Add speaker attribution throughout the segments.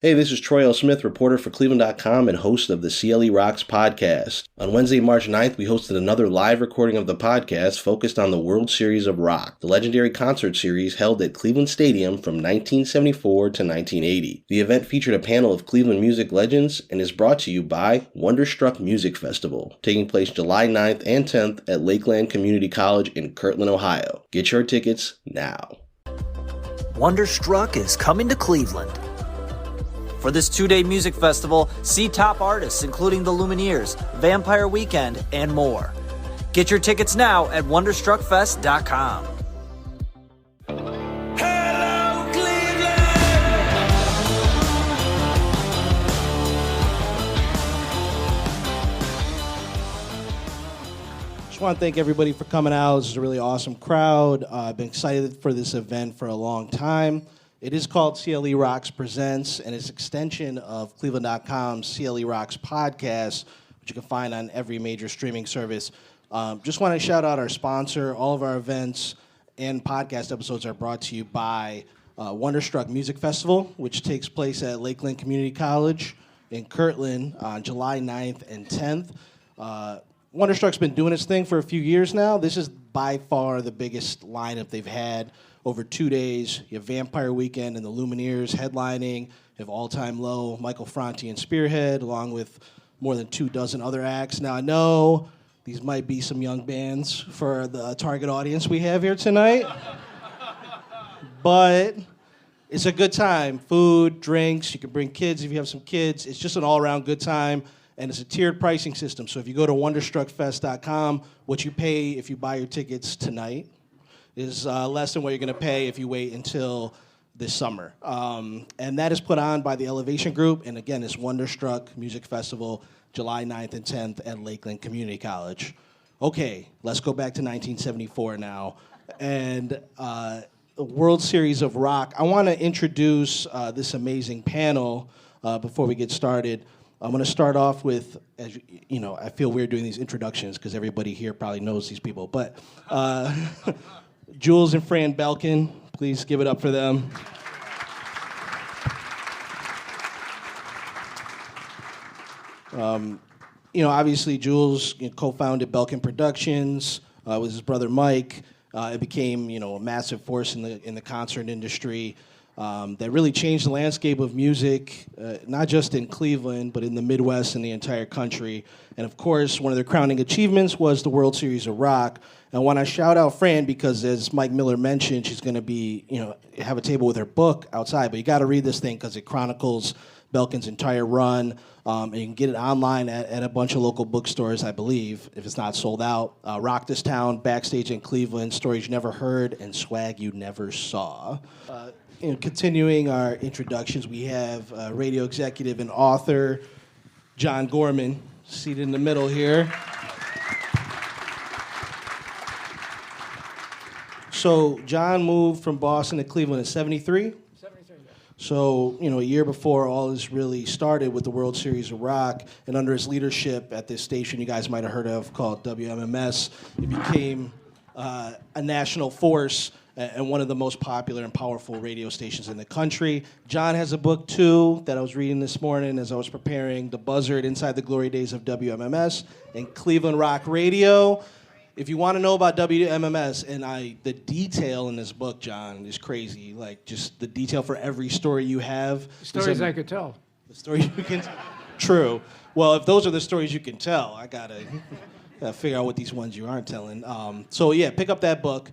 Speaker 1: Hey, this is Troy L. Smith, reporter for cleveland.com and host of the CLE Rocks podcast. On Wednesday, March 9th, we hosted another live recording of the podcast focused on the World Series of Rock, the legendary concert series held at Cleveland Stadium from 1974 to 1980. The event featured a panel of Cleveland music legends and is brought to you by Wonderstruck Music Festival, taking place July 9th and 10th at Lakeland Community College in Kirtland, Ohio. Get your tickets now.
Speaker 2: Wonderstruck is coming to Cleveland. For this two-day music festival, see top artists including the Lumineers, Vampire Weekend, and more. Get your tickets now at wonderstruckfest.com.
Speaker 3: Hello, Cleveland!
Speaker 4: Just want to thank everybody for coming out. This is a really awesome crowd. I've been excited for this event for a long time. It is called CLE Rocks Presents, and it's an extension of cleveland.com's CLE Rocks podcast, which you can find on every major streaming service. Just want to shout out our sponsor. All of our events and podcast episodes are brought to you by Wonderstruck Music Festival, which takes place at Lakeland Community College in Kirtland on July 9th and 10th. Wonderstruck's been doing its thing for a few years now. This is by far the biggest lineup they've had. Over 2 days, you have Vampire Weekend and the Lumineers headlining. You have All Time Low, Michael Franti and Spearhead, along with more than 24 other acts. Now, I know these might be some young bands for the target audience we have here tonight, but it's a good time. Food, drinks, you can bring kids if you have some kids. It's just an all-around good time, and it's a tiered pricing system. So if you go to wonderstruckfest.com, what you pay if you buy your tickets tonight is less than what you're going to pay if you wait until this summer. And that is put on by the Elevation Group. And again, it's Wonderstruck Music Festival, July 9th and 10th at Lakeland Community College. Okay, let's go back to 1974 now. And the World Series of Rock. I want to introduce this amazing panel before we get started. I'm going to start off with, as you know, I feel weird doing these introductions because everybody here probably knows these people. But Jules and Fran Belkin, please give it up for them. Obviously Jules co-founded Belkin Productions with his brother Mike. It became, a massive force in the concert industry that really changed the landscape of music, not just in Cleveland, but in the Midwest and the entire country. And of course, one of their crowning achievements was the World Series of Rock. And I want to shout out Fran because, as Mike Miller mentioned, she's going to be, have a table with her book outside. But you got to read this thing because it chronicles Belkin's entire run. And you can get it online at a bunch of local bookstores, I believe, if it's not sold out. Rock This Town, Backstage in Cleveland, Stories You Never Heard, and Swag You Never Saw. Continuing our introductions, we have radio executive and author John Gorman, seated in the middle here. So John moved from Boston to Cleveland in 73?
Speaker 5: 73, yeah.
Speaker 4: So, a year before all this really started with the World Series of Rock, and under his leadership at this station you guys might have heard of called WMMS, it became a national force and one of the most popular and powerful radio stations in the country. John has a book, too, that I was reading this morning as I was preparing, The Buzzard, Inside the Glory Days of WMMS and Cleveland Rock Radio. If you want to know about WMMS, and the detail in this book, John, is crazy. Like, just the detail for every story you have.
Speaker 5: Stories I could tell.
Speaker 4: The stories you can True. Well, if those are the stories you can tell, I gotta figure out what these ones you aren't telling. So, yeah, pick up that book.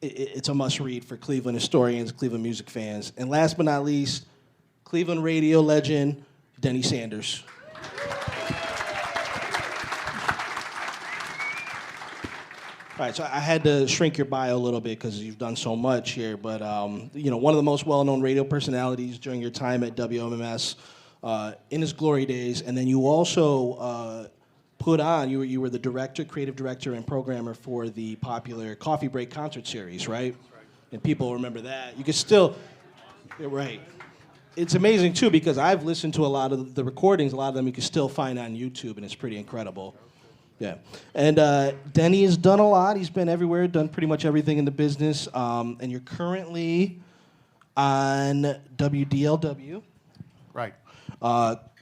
Speaker 4: It's a must-read for Cleveland historians, Cleveland music fans. And last but not least, Cleveland radio legend, Denny Sanders. All right, so I had to shrink your bio a little bit because you've done so much here, but one of the most well-known radio personalities during your time at WMMS in his glory days, and then you also put on, you were the director, creative director, and programmer for the popular Coffee Break concert series, right? That's right. And people remember that. You can still, you're right. It's amazing too because I've listened to a lot of the recordings. A lot of them you can still find on YouTube, and it's pretty incredible. Yeah, and Denny has done a lot. He's been everywhere, done pretty much everything in the business. And you're currently on WDLW
Speaker 5: Right.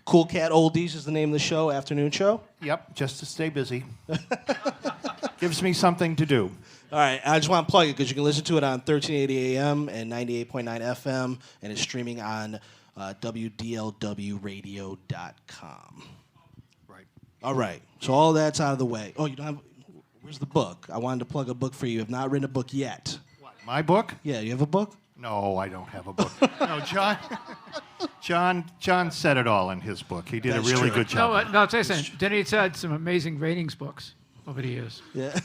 Speaker 4: Cool Cat Oldies is the name of the show, afternoon show.
Speaker 5: Yep, just to stay busy. Gives me something to do.
Speaker 4: All right, I just want to plug it because you can listen to it on 1380 AM and 98.9 FM, and it's streaming on WDLWradio.com.
Speaker 5: Right.
Speaker 4: All right, so all that's out of the way. Oh, you don't have... Where's the book? I wanted to plug a book for you. You have not written a book yet.
Speaker 5: What, my book?
Speaker 4: Yeah, you have a book?
Speaker 5: No, I don't have a book. No, John said it all in his book. He did
Speaker 4: That's
Speaker 5: a really
Speaker 4: true.
Speaker 5: good job.
Speaker 6: No, I'll tell you something. Denny's had some amazing ratings books over the years.
Speaker 4: Yeah.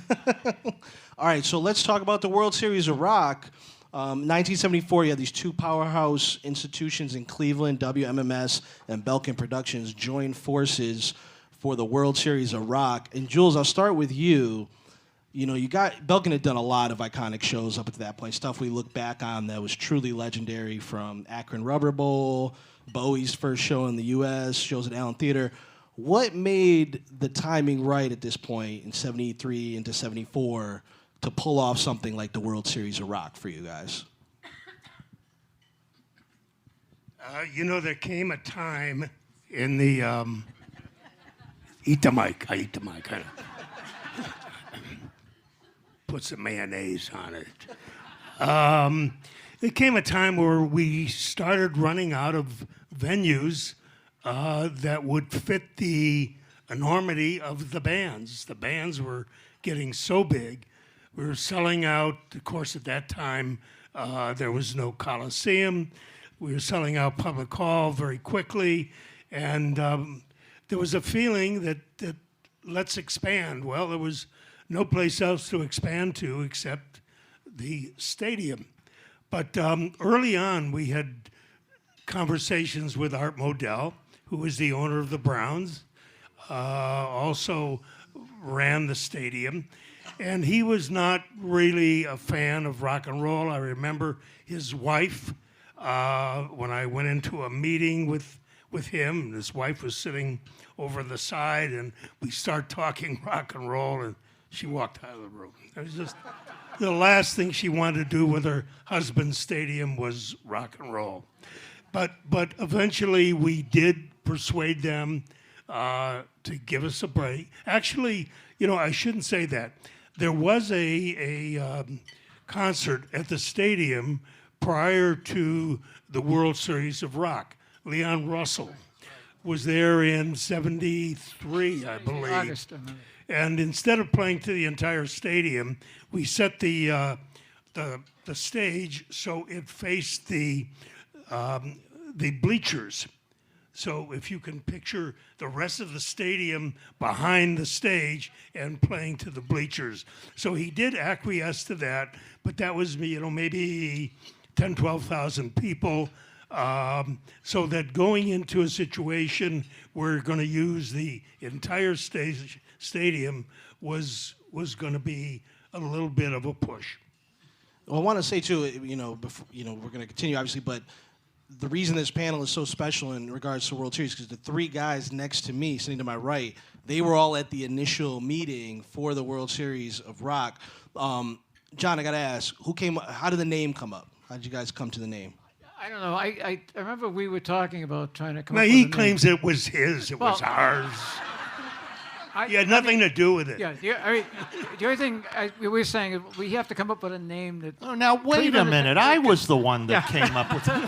Speaker 4: All right, so let's talk about the World Series of Rock. 1974, you had these two powerhouse institutions in Cleveland, WMMS and Belkin Productions, join forces for the World Series of Rock. And Jules, I'll start with you. You know, Belkin had done a lot of iconic shows up to that point, stuff we look back on that was truly legendary, from Akron Rubber Bowl, Bowie's first show in the U.S., shows at Allen Theater. What made the timing right at this point in 73 into 74 to pull off something like the World Series of Rock for you guys?
Speaker 7: There came a time in the... eat the mic. I eat the mic. I put some mayonnaise on it. There came a time where we started running out of venues that would fit the enormity of the bands. The bands were getting so big. We were selling out, of course, at that time, there was no Coliseum. We were selling out Public Hall very quickly. And there was a feeling that let's expand. Well, there was no place else to expand to except the stadium. But early on, we had conversations with Art Modell, who was the owner of the Browns, also ran the stadium. And he was not really a fan of rock and roll. I remember his wife, when I went into a meeting with him, his wife was sitting over the side, and we start talking rock and roll, and she walked out of the room. It was just the last thing she wanted to do with her husband's stadium was rock and roll. But eventually we did persuade them to give us a break. Actually, I shouldn't say that. There was a concert at the stadium prior to the World Series of Rock. Leon Russell was there in 73, I believe.
Speaker 6: August.
Speaker 7: And instead of playing to the entire stadium, we set the stage so it faced the bleachers. So if you can picture the rest of the stadium behind the stage and playing to the bleachers. So he did acquiesce to that, but that was, maybe 10, 12,000 people. So that going into a situation where we're going to use the entire stadium was going to be a little bit of a push.
Speaker 4: Well, I want to say too, before, we're going to continue obviously, but the reason this panel is so special in regards to World Series is because the three guys next to me, sitting to my right, they were all at the initial meeting for the World Series of Rock. John, I got to ask, how did the name come up? How did you guys come to the name?
Speaker 6: I don't know. I remember we were talking about trying to come
Speaker 7: Now,
Speaker 6: up with
Speaker 7: he
Speaker 6: a name.
Speaker 7: claims it was his, it was ours. He had nothing to do with it.
Speaker 6: Yeah, the only thing we were saying is we have to come up with a name that...
Speaker 5: Oh, now, wait a minute. I was the one that came up with it.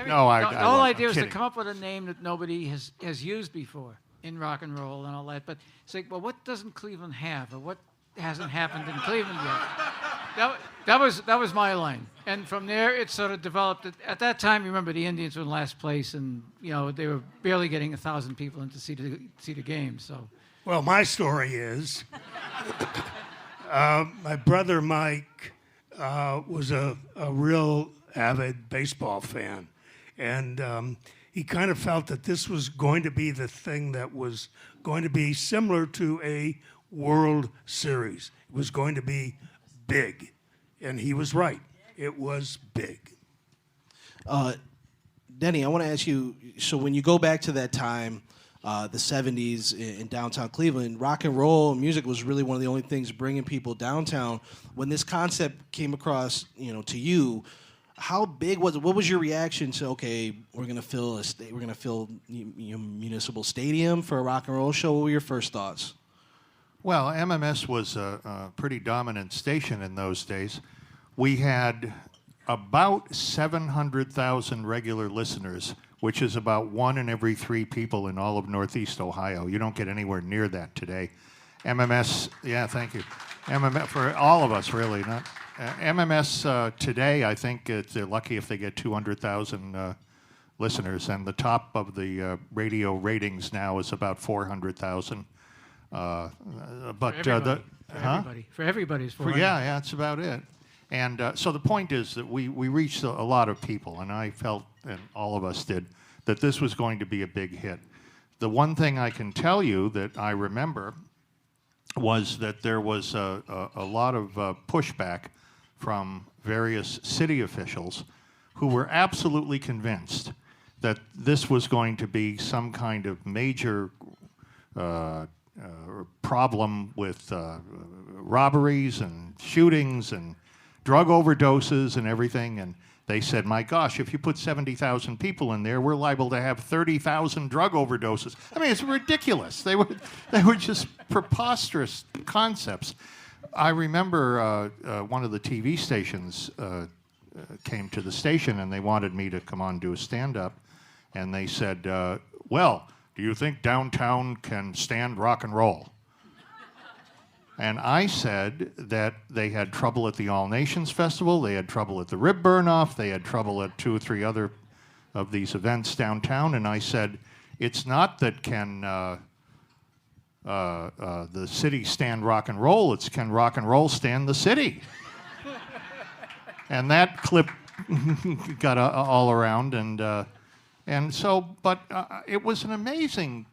Speaker 6: The
Speaker 5: wasn't
Speaker 6: whole idea was to
Speaker 5: kidding.
Speaker 6: come up with a name that nobody has used before in rock and roll and all that. But it's like, well, what doesn't Cleveland have, or what hasn't happened in Cleveland yet? That was my line, and from there it sort of developed. At that time, you remember the Indians were in last place, and they were barely getting 1,000 people in to see the game. So,
Speaker 7: Well, my story is, my brother Mike was a real avid baseball fan, and he kind of felt that this was going to be the thing that was going to be similar to a World Series. It was going to be big, and he was right. It was big.
Speaker 4: Denny, I want to ask you, so when you go back to that time, the 70s in downtown Cleveland, rock and roll music was really one of the only things bringing people downtown. When this concept came across, to you, How big was it? What was your reaction to, okay, we're gonna fill municipal stadium for a rock and roll show? What were your first thoughts?
Speaker 5: Well, MMS was a pretty dominant station in those days. We had about 700,000 regular listeners, which is about 1 in every 3 people in all of Northeast Ohio. You don't get anywhere near that today. MMS, yeah, thank you. MMS, for all of us, really. Not MMS today, I think they're lucky if they get 200,000 listeners, and the top of the radio ratings now is about 400,000. But
Speaker 6: for everybody's 400.
Speaker 5: Yeah, that's about it. And so the point is that we reached a lot of people, and I felt, and all of us did, that this was going to be a big hit. The one thing I can tell you that I remember was that there was a lot of pushback from various city officials who were absolutely convinced that this was going to be some kind of major problem with robberies and shootings and drug overdoses and everything. And they said, my gosh, if you put 70,000 people in there, we're liable to have 30,000 drug overdoses. I mean, it's ridiculous. They were just preposterous concepts. I remember one of the TV stations came to the station and they wanted me to come on do a stand-up. And they said, well, do you think downtown can stand rock and roll? And I said that they had trouble at the All Nations Festival, they had trouble at the Rib Burn-Off, they had trouble at 2 or 3 other of these events downtown. And I said, it's not that can the city stand rock and roll, it's can rock and roll stand the city. And that clip got all around, and so, but it was an amazing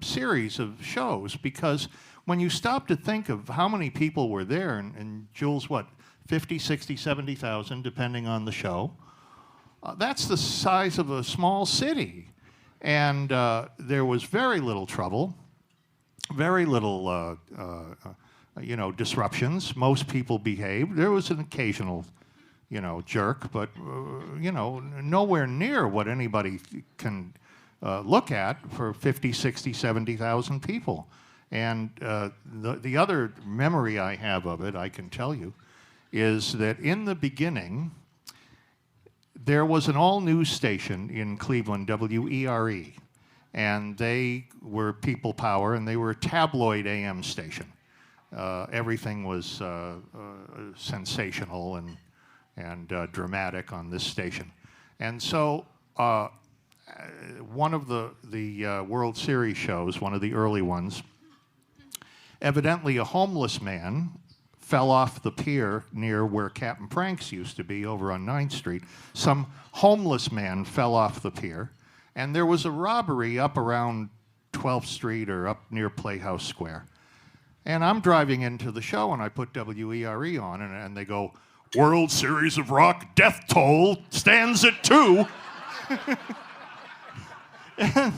Speaker 5: series of shows, because when you stop to think of how many people were there, and Jules, what, 50, 60, 70,000, depending on the show, that's the size of a small city. And there was very little trouble, very little, disruptions. Most people behaved. There was an occasional, jerk, but, nowhere near what anybody can look at for 50, 60, 70,000 people. And the other memory I have of it, I can tell you, is that in the beginning, there was an all-news station in Cleveland, WERE, and they were People Power, and they were a tabloid AM station. Everything was sensational and dramatic on this station. And so one of the World Series shows, one of the early ones, evidently a homeless man fell off the pier near where Captain Frank's used to be over on 9th Street. Some homeless man fell off the pier, and there was a robbery up around 12th Street or up near Playhouse Square. And I'm driving into the show, and I put WERE on, and they go, World Series of Rock death toll stands at 2. And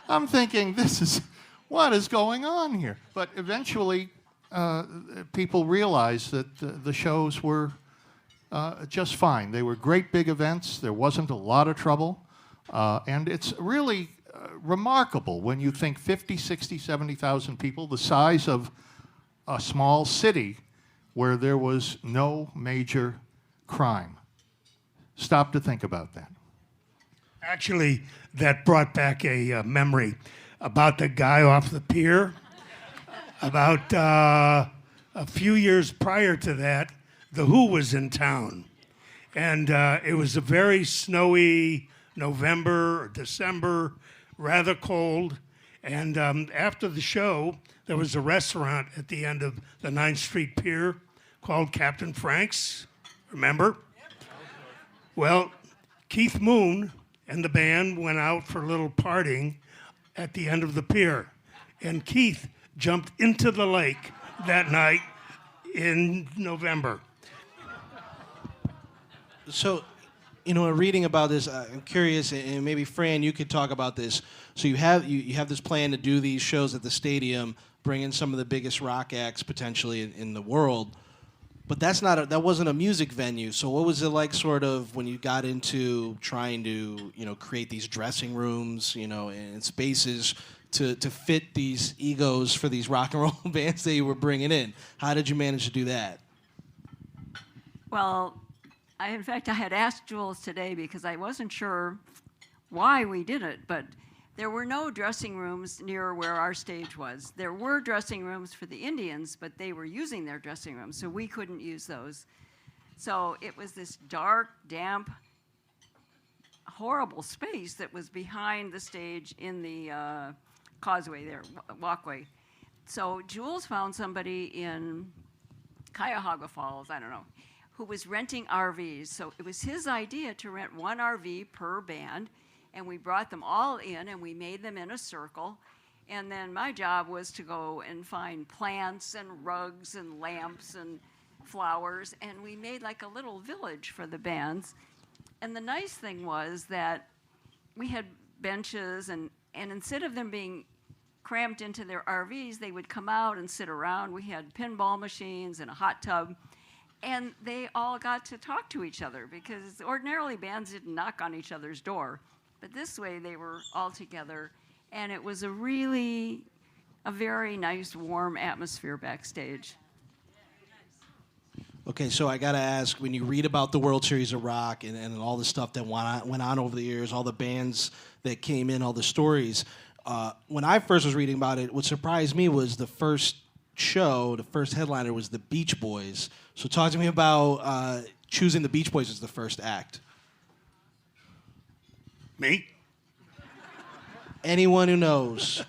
Speaker 5: I'm thinking, what is going on here? But eventually, people realized that the shows were just fine. They were great big events. There wasn't a lot of trouble. And it's really remarkable when you think 50, 60, 70,000 people, the size of a small city where there was no major crime. Stop to think about that.
Speaker 7: Actually, that brought back a memory about the guy off the pier. About a few years prior to that, The Who was in town. And it was a very snowy November or December, rather cold. And after the show, there was a restaurant at the end of the 9th Street Pier called Captain Frank's. Remember? Yep. Well, Keith Moon and the band went out for a little partying at the end of the pier. And Keith jumped into the lake that night in November.
Speaker 4: So, reading about this, I'm curious, and maybe Fran, you could talk about this. So you have this plan to do these shows at the stadium, bring in some of the biggest rock acts potentially in the world. But that wasn't a music venue. So what was it like, sort of, when you got into trying to, create these dressing rooms, and spaces to fit these egos for these rock and roll bands that you were bringing in? How did you manage to do that?
Speaker 8: Well, in fact, I had asked Jules today because I wasn't sure why we did it, but there were no dressing rooms near where our stage was. There were dressing rooms for the Indians, but they were using their dressing rooms, so we couldn't use those. So it was this dark, damp, horrible space that was behind the stage in the causeway there, walkway. So Jules found somebody in Cuyahoga Falls, I don't know, who was renting RVs. So it was his idea to rent one RV per band, and we brought them all in and we made them in a circle. And then my job was to go and find plants and rugs and lamps and flowers, and we made like a little village for the bands. And the nice thing was that we had benches, and instead of them being cramped into their RVs, they would come out and sit around. We had pinball machines and a hot tub, and they all got to talk to each other, because ordinarily bands didn't knock on each other's door. But this way they were all together, and it was a very nice, warm atmosphere backstage.
Speaker 4: Okay, so I got to ask, when you read about the World Series of Rock and all the stuff that went on over the years, all the bands that came in, all the stories, when I first was reading about it, what surprised me was the first show, the first headliner was the Beach Boys. So talk to me about choosing the Beach Boys as the first act.
Speaker 7: Me?
Speaker 4: Anyone who knows.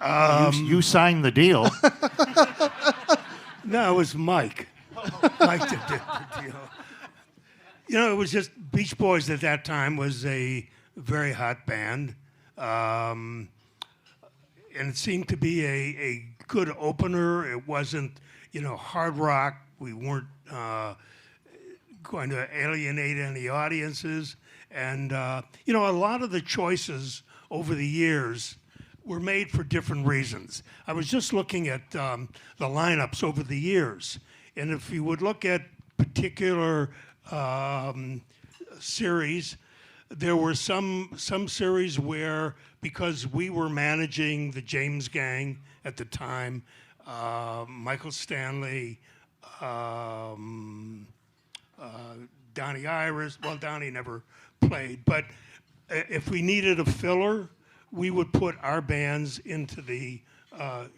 Speaker 5: You signed the deal.
Speaker 7: No, it was Mike. Mike did the deal. It was just Beach Boys at that time was a very hot band. And it seemed to be a good opener. It wasn't, hard rock. We weren't going to alienate any audiences. And, a lot of the choices over the years were made for different reasons. I was just looking at the lineups over the years. And if you would look at particular series, there were some series where, because we were managing the James Gang at the time, Michael Stanley, Donnie Iris, well, Donnie never played, but if we needed a filler, we would put our bands into the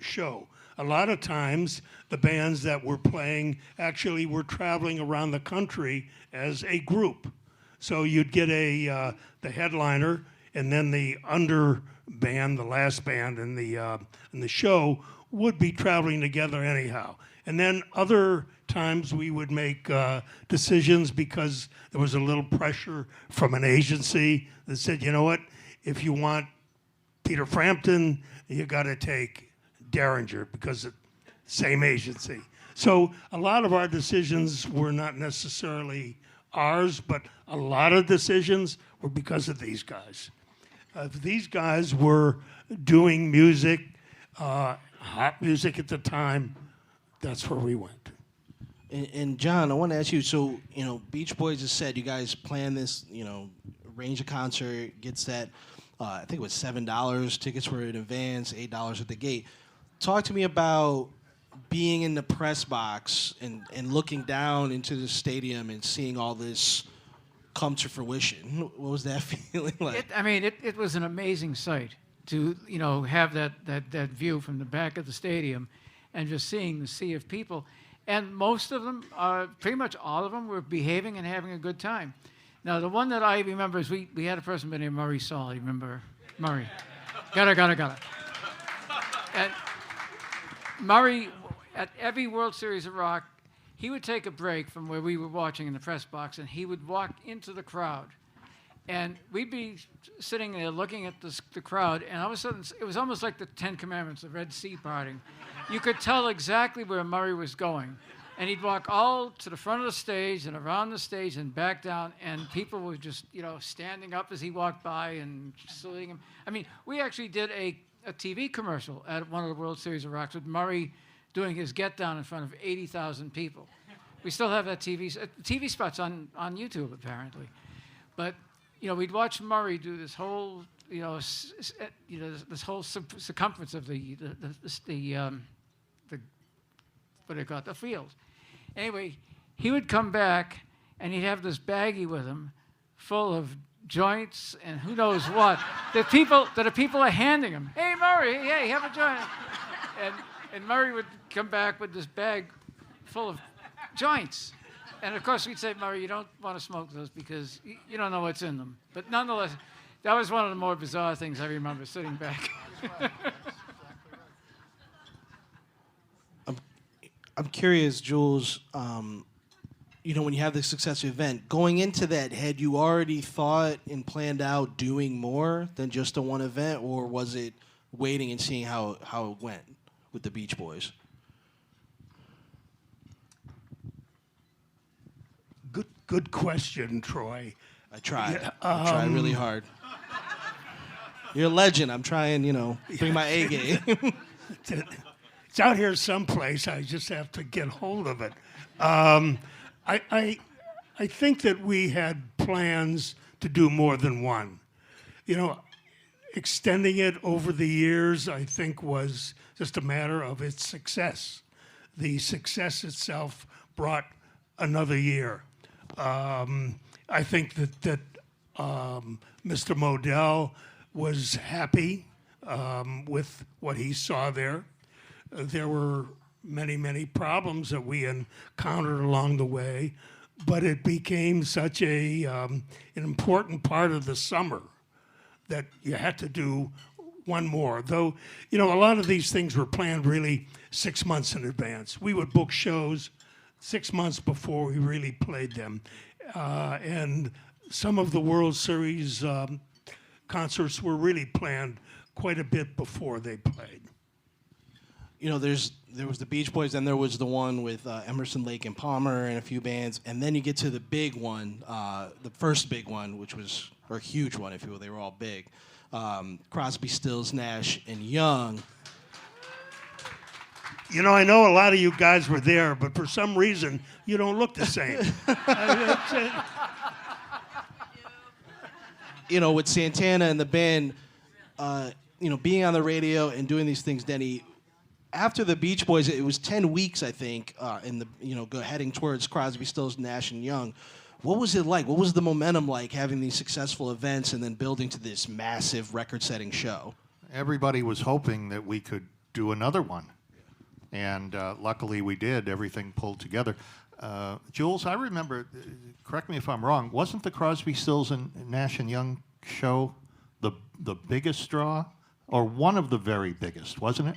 Speaker 7: show. A lot of times, the bands that were playing actually were traveling around the country as a group. So you'd get the headliner, and then the under band, the last band in the show, would be traveling together anyhow. And then other times we would make decisions because there was a little pressure from an agency that said, you know what, if you want Peter Frampton, you got to take Derringer, because it's same agency. So a lot of our decisions were not necessarily ours, but a lot of decisions were because of these guys. If these guys were doing music, hot music at the time, that's where we went.
Speaker 4: And John, I want to ask you, so, Beach Boys has said you guys plan this, arrange a concert, gets that, I think it was $7, tickets were in advance, $8 at the gate. Talk to me about being in the press box and looking down into the stadium and seeing all this come to fruition. What was that feeling like?
Speaker 6: It was an amazing sight to have that view from the back of the stadium, and just seeing the sea of people. And most of them, pretty much all of them, were behaving and having a good time. Now, the one that I remember is we had a person by the name of Murray Saul. You remember Murray? Got it. And Murray, at every World Series of Rock, he would take a break from where we were watching in the press box, and he would walk into the crowd. And we'd be sitting there looking at the crowd, and all of a sudden, it was almost like the Ten Commandments, the Red Sea parting. You could tell exactly where Murray was going. And he'd walk all to the front of the stage and around the stage and back down, and people were just, standing up as he walked by and saluting him. We actually did a TV commercial at one of the World Series of Rocks with Murray doing his get down in front of 80,000 people. We still have that TV spots on YouTube apparently, but we'd watch Murray do this whole this whole circumference of the what they call it, the field. Anyway, he would come back and he'd have this baggie with him, full of joints and who knows what that the people are handing him. Hey Murray, hey, have a joint. And Murray would come back with this bag full of joints. And of course we'd say, Murray, you don't want to smoke those because you don't know what's in them. But nonetheless, that was one of the more bizarre things I remember sitting back.
Speaker 4: I'm curious, Jules, when you have this successful event, going into that, had you already thought and planned out doing more than just a one event, or was it waiting and seeing how it went with the Beach Boys?
Speaker 7: Good question, Troy.
Speaker 4: I tried. I tried really hard. You're a legend. I'm trying, bring my A game.
Speaker 7: It's out here someplace. I just have to get hold of it. I think that we had plans to do more than one. Extending it over the years, I think, was just a matter of its success. The success itself brought another year. I think that Mr. Modell was happy with what he saw there. There were many, many problems that we encountered along the way, but it became such an important part of the summer that you had to do one more. Though, a lot of these things were planned really 6 months in advance. We would book shows 6 months before we really played them. And some of the World Series concerts were really planned quite a bit before they played.
Speaker 4: There was the Beach Boys, then there was the one with Emerson, Lake and Palmer and a few bands, and then you get to the big one, the first big one, which was, or huge one, if you will. They were all big. Crosby, Stills, Nash, and Young.
Speaker 7: I know a lot of you guys were there, but for some reason, you don't look the same.
Speaker 4: With Santana and the band, being on the radio and doing these things, Denny, after the Beach Boys, it was 10 weeks, I think, heading towards Crosby, Stills, Nash, and Young. What was it like? What was the momentum like, having these successful events and then building to this massive record-setting show?
Speaker 5: Everybody was hoping that we could do another one. And luckily we did. Everything pulled together. Jules, I remember, correct me if I'm wrong, wasn't the Crosby, Stills, and Nash and Young show the biggest draw? Or one of the very biggest, wasn't it?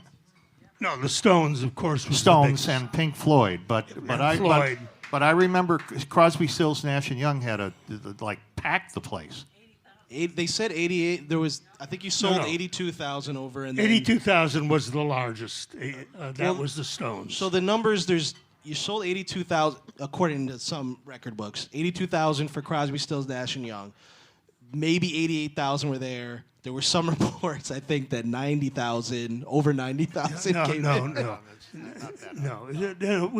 Speaker 7: No, the Stones, of course, was
Speaker 5: Stones
Speaker 7: the
Speaker 5: and Pink Floyd. But I remember Crosby, Stills, Nash and Young had packed the place.
Speaker 4: They said 88. There was, I think you sold 82,000 over. And
Speaker 7: 82,000 was the largest. That was the Stones.
Speaker 4: So the numbers, you sold 82,000, according to some record books. 82,000 for Crosby, Stills, Nash and Young. Maybe 88,000 were there. There were some reports, I think, that 90,000, over 90,000 came in.
Speaker 7: No.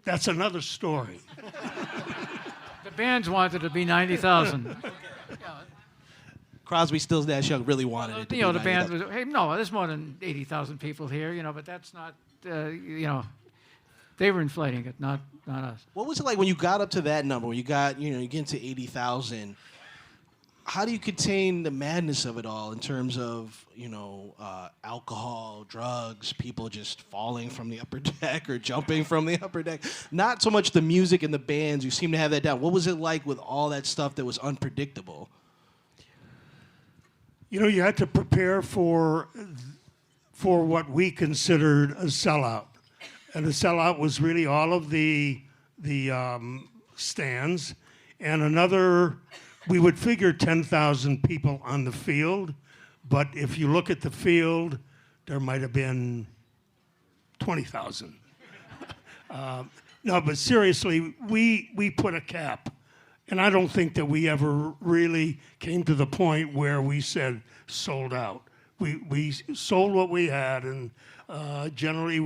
Speaker 7: That's another story.
Speaker 6: The bands wanted it to be 90,000.
Speaker 4: Crosby, Stills, Nash, Young really wanted it to be 90,000.
Speaker 6: The band was, hey, no, there's more than 80,000 people here, but that's not, they were inflating it, not us.
Speaker 4: What was it like when you got up to that number, when you got, you get into 80,000? How do you contain the madness of it all in terms of, alcohol, drugs, people just falling from the upper deck or jumping from the upper deck? Not so much the music and the bands. You seem to have that down. What was it like with all that stuff that was unpredictable?
Speaker 7: You had to prepare for what we considered a sellout. And a sellout was really all of the stands and another. We would figure 10,000 people on the field, but if you look at the field, there might have been 20,000. No, but seriously, we put a cap, and I don't think that we ever really came to the point where we said sold out. We sold what we had, and generally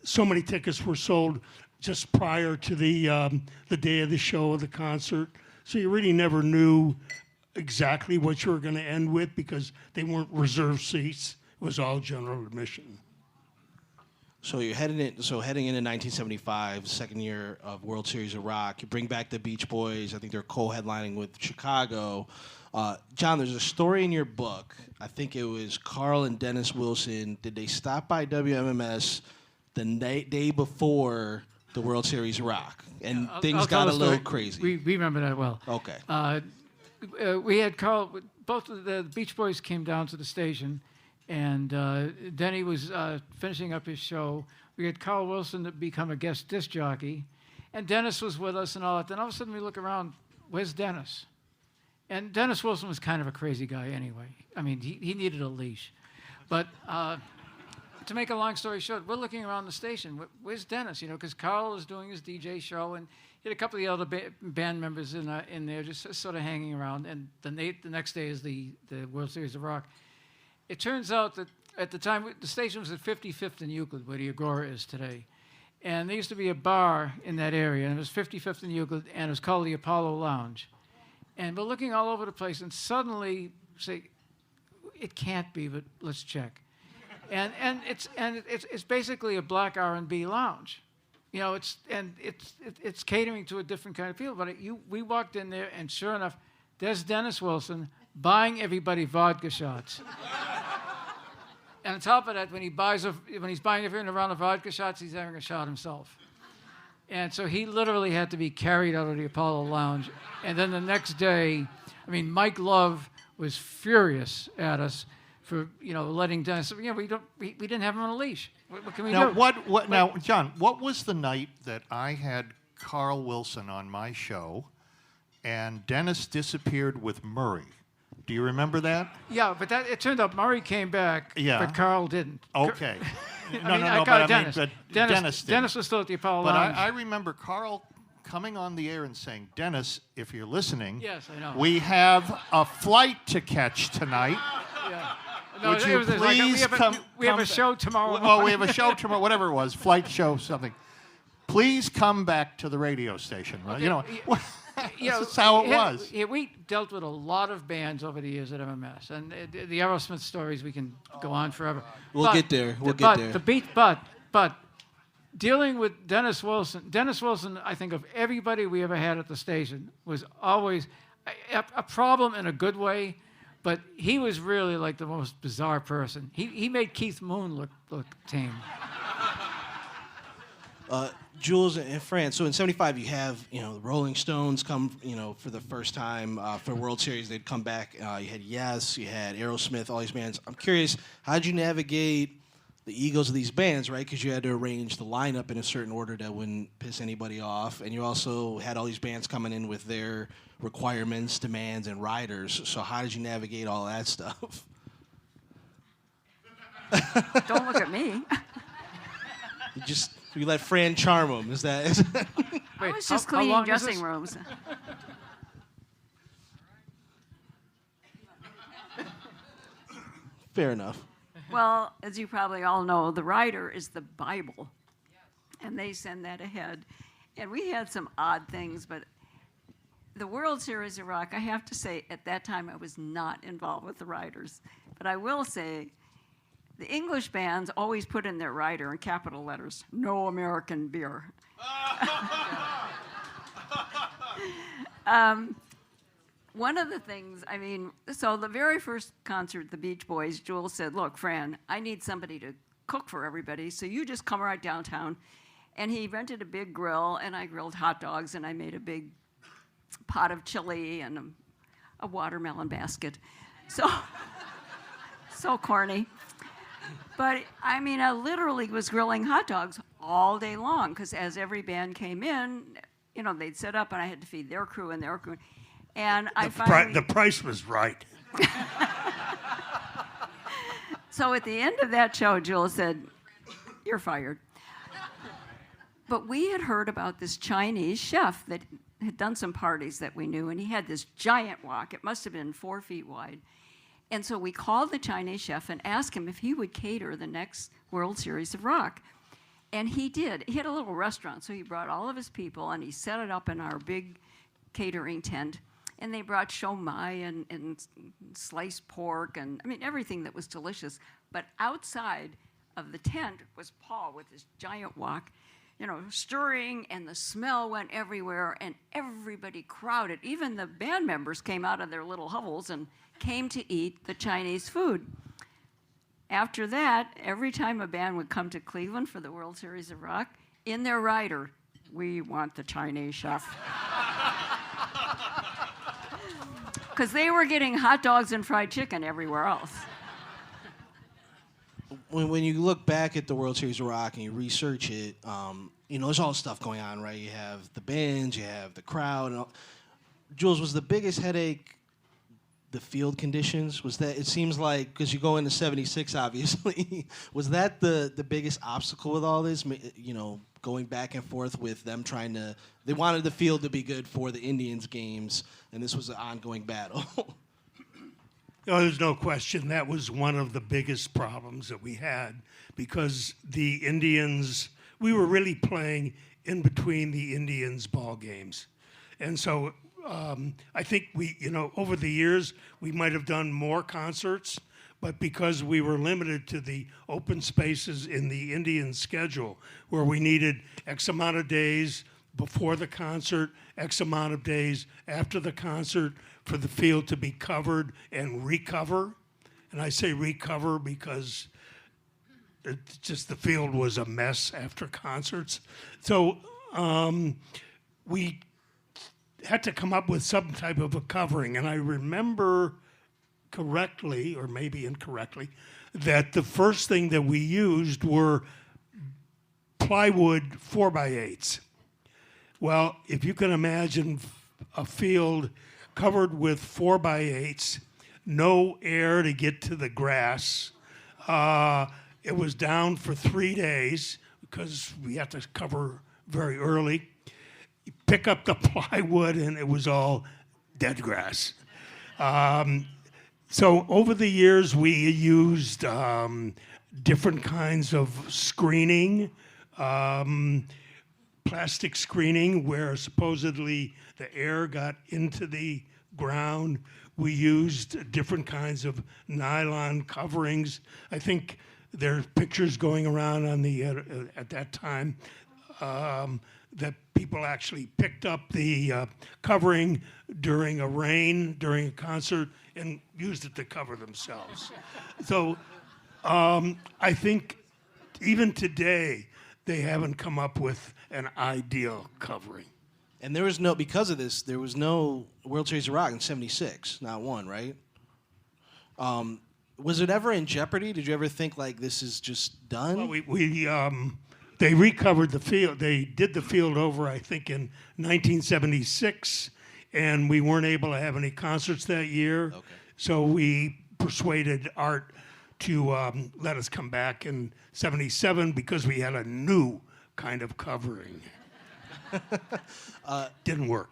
Speaker 7: so many tickets were sold just prior to the day of the show or the concert. So you really never knew exactly what you were going to end with because they weren't reserved seats. It was all general admission.
Speaker 4: So you're heading into 1975, second year of World Series of Rock. You bring back the Beach Boys. I think they're co-headlining with Chicago. John, there's a story in your book. I think it was Carl and Dennis Wilson. Did they stop by WMMS the day before the World Series of Rock? And things got a little crazy.
Speaker 6: We remember that well.
Speaker 4: Okay.
Speaker 6: We had Carl, both of the Beach Boys came down to the station, and Denny was finishing up his show. We had Carl Wilson to become a guest disc jockey, and Dennis was with us and all that. Then all of a sudden we look around, where's Dennis? And Dennis Wilson was kind of a crazy guy anyway. I mean, he needed a leash. But to make a long story short, we're looking around the station. Where's Dennis? You know, because Carl was doing his DJ show, and he had a couple of the other band members in there just sort of hanging around. And the next day is the World Series of Rock. It turns out that at the time, the station was at 55th and Euclid, where the Agora is today. And there used to be a bar in that area, and it was 55th and Euclid, and it was called the Apollo Lounge. And we're looking all over the place, and suddenly say, it can't be, but let's check. And it's basically a black R&B lounge, you know. It's catering to a different kind of people. But we walked in there, and sure enough, there's Dennis Wilson buying everybody vodka shots. And on top of that, when he's buying everyone around the vodka shots, he's having a shot himself. And so he literally had to be carried out of the Apollo Lounge. And then the next day, I mean, Mike Love was furious at us for, you know, letting Dennis. You know, we didn't have him on a leash. What can we do?
Speaker 5: Now, John, what was the night that I had Carl Wilson on my show, and Dennis disappeared with Murray? Do you remember that?
Speaker 6: Yeah, but it turned out Murray came back, but Carl didn't.
Speaker 5: Okay.
Speaker 6: Dennis was still at the Apollo Lounge.
Speaker 5: But I remember Carl coming on the air and saying, Dennis, if you're listening,
Speaker 6: yes, I know.
Speaker 5: We have a flight to catch tonight.
Speaker 6: Yeah. No,
Speaker 5: Would you please come?
Speaker 6: We have a show tomorrow.
Speaker 5: Well, we have a show tomorrow, whatever it was, flight show, something. Please come back to the radio station. Right?
Speaker 6: Okay.
Speaker 5: You know,
Speaker 6: That's
Speaker 5: how it was.
Speaker 6: We dealt with a lot of bands over the years at MMS, and the Aerosmith stories we can go on forever.
Speaker 4: We'll get there.
Speaker 6: But dealing with Dennis Wilson, I think of everybody we ever had at the station was always a problem in a good way, but he was really like the most bizarre person. He made Keith Moon look tame.
Speaker 4: Jules and Fran, so in 75 you have, you know, the Rolling Stones come, you know, for the first time for World Series. They'd come back. You had Yes, you had Aerosmith, all these bands. I'm curious, how did you navigate the egos of these bands, right? Because you had to arrange the lineup in a certain order that wouldn't piss anybody off. And you also had all these bands coming in with their requirements, demands, and riders. So how did you navigate all that stuff?
Speaker 8: Don't look at me.
Speaker 4: You let Fran charm them. Is that?
Speaker 8: I was just cleaning dressing rooms.
Speaker 4: Fair enough.
Speaker 8: Well, as you probably all know, the rider is the Bible, and they send that ahead. And we had some odd things, but the World Series of Rock, I have to say, at that time I was not involved with the riders. But I will say, the English bands always put in their rider in capital letters, "No American beer." One of the things, I mean, so the very first concert, the Beach Boys, Jules said, "Look, Fran, I need somebody to cook for everybody, so you just come right downtown." And he rented a big grill, and I grilled hot dogs, and I made a big pot of chili and a watermelon basket. So corny. But, I mean, I literally was grilling hot dogs all day long, because as every band came in, you know, they'd set up, and I had to feed their crew and their crew. And
Speaker 7: the price was right.
Speaker 8: So at the end of that show, Jules said, "You're fired." But we had heard about this Chinese chef that had done some parties that we knew, and he had this giant wok. It must have been 4 feet wide. And so we called the Chinese chef and asked him if he would cater the next World Series of Rock. And he did. He had a little restaurant, so he brought all of his people, and he set it up in our big catering tent. And they brought shomai and sliced pork and, I mean, everything that was delicious. But outside of the tent was Paul with his giant wok, stirring, and the smell went everywhere, and everybody crowded. Even the band members came out of their little hovels and came to eat the Chinese food. After that, every time a band would come to Cleveland for the World Series of Rock, in their rider, we want the Chinese chef. Because they were getting hot dogs and fried chicken everywhere else.
Speaker 4: When you look back at the World Series of Rock and you research it, there's all this stuff going on, right? You have the bands, you have the crowd. And all. Jules, was the biggest headache the field conditions? Was that, it seems like, because you go into 76, obviously, was that the biggest obstacle with all this? Going back and forth with them they wanted the field to be good for the Indians games, and this was an ongoing battle.
Speaker 7: There's no question that was one of the biggest problems that we had, because the Indians, we were really playing in between the Indians ball games. And so I think over the years, we might have done more concerts, but because we were limited to the open spaces in the Indian schedule, where we needed X amount of days before the concert, X amount of days after the concert for the field to be covered and recover. And I say recover because the field was a mess after concerts. So we had to come up with some type of a covering. And I remember correctly, or maybe incorrectly, that the first thing that we used were plywood 4x8s. Well, if you can imagine a field covered with 4x8s, no air to get to the grass. It was down for 3 days because we had to cover very early. You pick up the plywood and it was all dead grass. So over the years, we used different kinds of screening, plastic screening where supposedly the air got into the ground. We used different kinds of nylon coverings. I think there are pictures going around on the at that time that people actually picked up the covering during a concert, and used it to cover themselves. So I think even today, they haven't come up with an ideal covering.
Speaker 4: And because of this, there was no World Series of Rock in 76, not one, right? Was it ever in jeopardy? Did you ever think, like, this is just done?
Speaker 7: Well, they recovered the field. They did the field over, I think, in 1976, and we weren't able to have any concerts that year. Okay. So we persuaded Art to let us come back in 77 because we had a new kind of covering. Didn't work.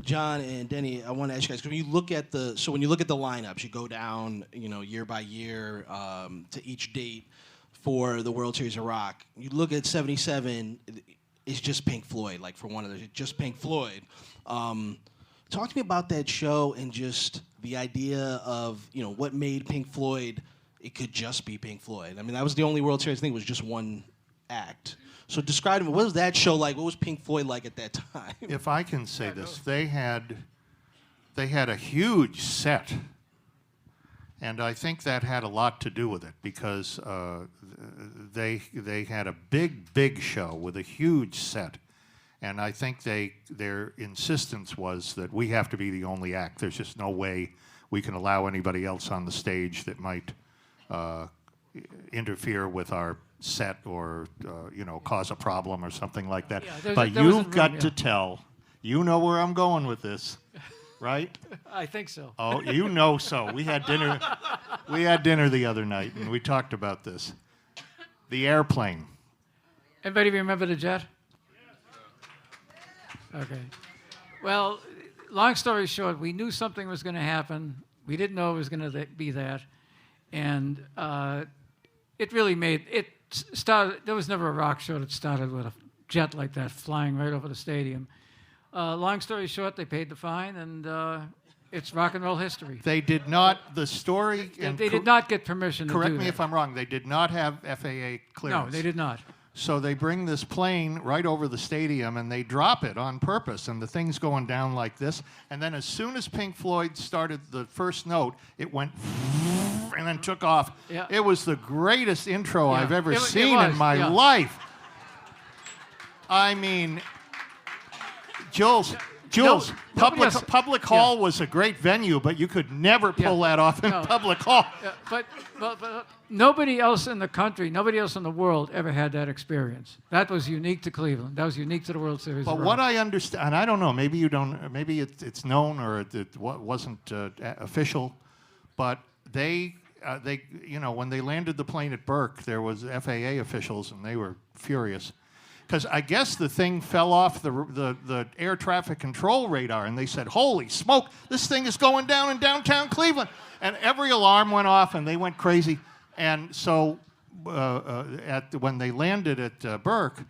Speaker 4: John and Denny, I want to ask you guys, when you look at the lineups, you go down, year by year to each date for the World Series of Rock. You look at 77, it's just Pink Floyd, like for one of those, just Pink Floyd. Talk to me about that show and just the idea of, what made Pink Floyd, it could just be Pink Floyd. I mean, that was the only World Series, I think it was just one act. So describe to me, what was that show like? What was Pink Floyd like at that time?
Speaker 5: If I can say this, they had a huge set, and I think that had a lot to do with it because they had a big show with a huge set, and I think their insistence was that we have to be the only act. There's just no way we can allow anybody else on the stage that might interfere with our set or cause a problem or something like that.
Speaker 6: Yeah,
Speaker 5: but you've got to tell. You know where I'm going with this, right?
Speaker 6: I think so.
Speaker 5: Oh, you know so. We had dinner. We had dinner the other night and we talked about this. The airplane.
Speaker 6: Anybody remember the jet? Okay. Well, long story short, we knew something was going to happen. We didn't know it was going to be that, and it really made it. started. There was never a rock show that started with a jet like that flying right over the stadium. Long story short, they paid the fine, and it's rock and roll history.
Speaker 5: They did not. The story.
Speaker 6: They did not get permission to do that.
Speaker 5: Correct me if I'm wrong. They did not have FAA clearance.
Speaker 6: No, they did not.
Speaker 5: So they bring this plane right over the stadium and they drop it on purpose, and the thing's going down like this. And then as soon as Pink Floyd started the first note, it went and then took off.
Speaker 6: Yeah.
Speaker 5: It was the greatest intro
Speaker 6: Yeah.
Speaker 5: I've ever
Speaker 6: It
Speaker 5: seen
Speaker 6: was,
Speaker 5: in my
Speaker 6: yeah.
Speaker 5: life. I mean, Jules, Public Hall was a great venue, but you could never pull that off in Public Hall.
Speaker 6: Yeah, but nobody else in the country, nobody else in the world ever had that experience. That was unique to Cleveland. That was unique to the World Series.
Speaker 5: But what I understand, and I don't know, maybe you don't, maybe it's known or it wasn't official, but they, when they landed the plane at Burke, there was FAA officials, and they were furious. Because I guess the thing fell off the air traffic control radar, and they said, holy smoke, this thing is going down in downtown Cleveland. And every alarm went off, and they went crazy. And so when they landed at Burke,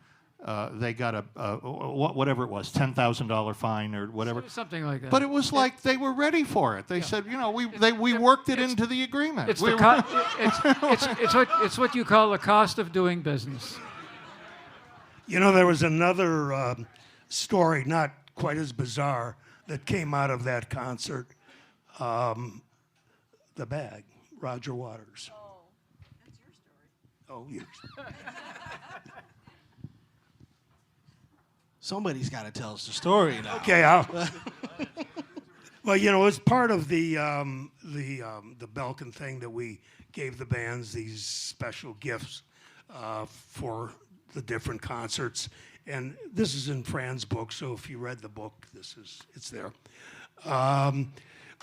Speaker 5: they got whatever it was, $10,000 fine or whatever.
Speaker 6: Something like that.
Speaker 5: But it was like they were ready for it. They said, we worked it into the agreement.
Speaker 6: It's what you call the cost of doing business.
Speaker 7: There was another story, not quite as bizarre, that came out of that concert. The Bag, Roger Waters.
Speaker 8: Oh, that's your story.
Speaker 7: Oh, yours.
Speaker 4: Somebody's got to tell us the story now.
Speaker 7: Okay, well, it's part of the Belkin thing that we gave the bands these special gifts for the different concerts, and this is in Fran's book. So if you read the book, it's there.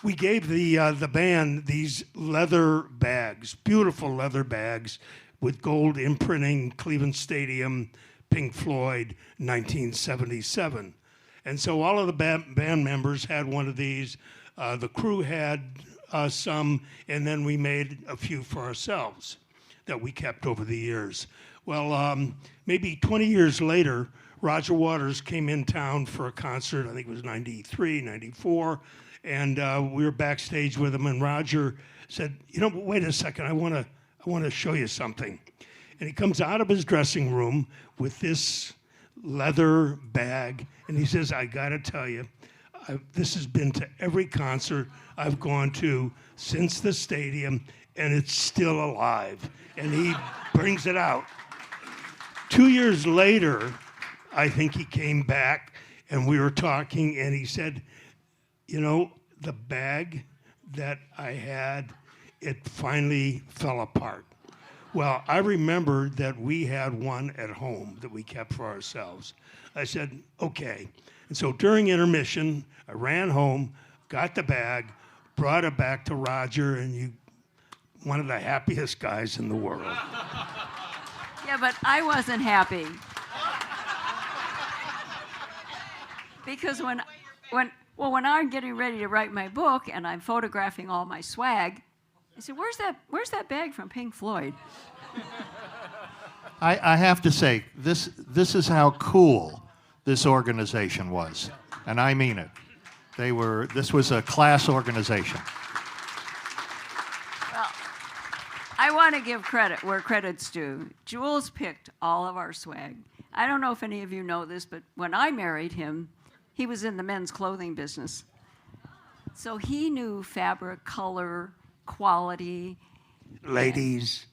Speaker 7: We gave the band these leather bags, beautiful leather bags with gold imprinting, Cleveland Stadium, Pink Floyd, 1977. And so all of the band members had one of these. The crew had some, and then we made a few for ourselves that we kept over the years. Well, maybe 20 years later, Roger Waters came in town for a concert. I think it was 93, 94. And we were backstage with him, and Roger said, wait a second, I want to show you something. And he comes out of his dressing room with this leather bag, and he says, I got to tell you, this has been to every concert I've gone to since the stadium, and it's still alive. And he brings it out. 2 years later, I think he came back, and we were talking, and he said, the bag that I had, it finally fell apart. Well, I remembered that we had one at home that we kept for ourselves. I said, okay. And so during intermission, I ran home, got the bag, brought it back to Roger, and one of the happiest guys in the world.
Speaker 8: Yeah, but I wasn't happy. Because when I'm getting ready to write my book and I'm photographing all my swag, I said, where's that bag from Pink Floyd?
Speaker 5: I have to say, this is how cool this organization was. And I mean it. This was a class organization.
Speaker 8: Well, I want to give credit where credit's due. Jules picked all of our swag. I don't know if any of you know this, but when I married him, he was in the men's clothing business. So he knew fabric, color, quality.
Speaker 7: Ladies.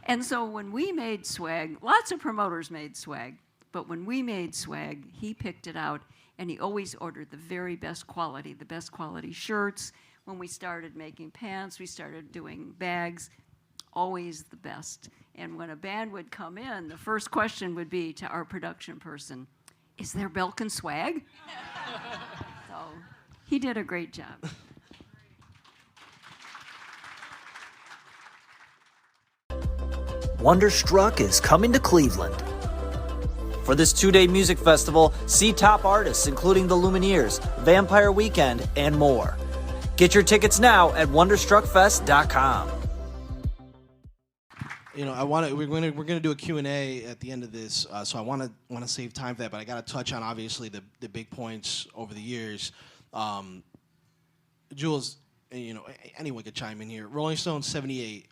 Speaker 8: And so when we made swag, lots of promoters made swag, but when we made swag, he picked it out, and he always ordered the very best quality shirts. When we started making pants, we started doing bags, always the best. And when a band would come in, the first question would be to our production person, is there Belkin swag? So he did a great job.
Speaker 2: Wonderstruck is coming to Cleveland. For this 2-day music festival, see top artists including the Lumineers, Vampire Weekend, and more. Get your tickets now at wonderstruckfest.com.
Speaker 4: You know, we're gonna do a Q&A at the end of this, so I want to save time for that. But I got to touch on obviously the big points over the years. Jules, you know, anyone could chime in here. Rolling Stones 78,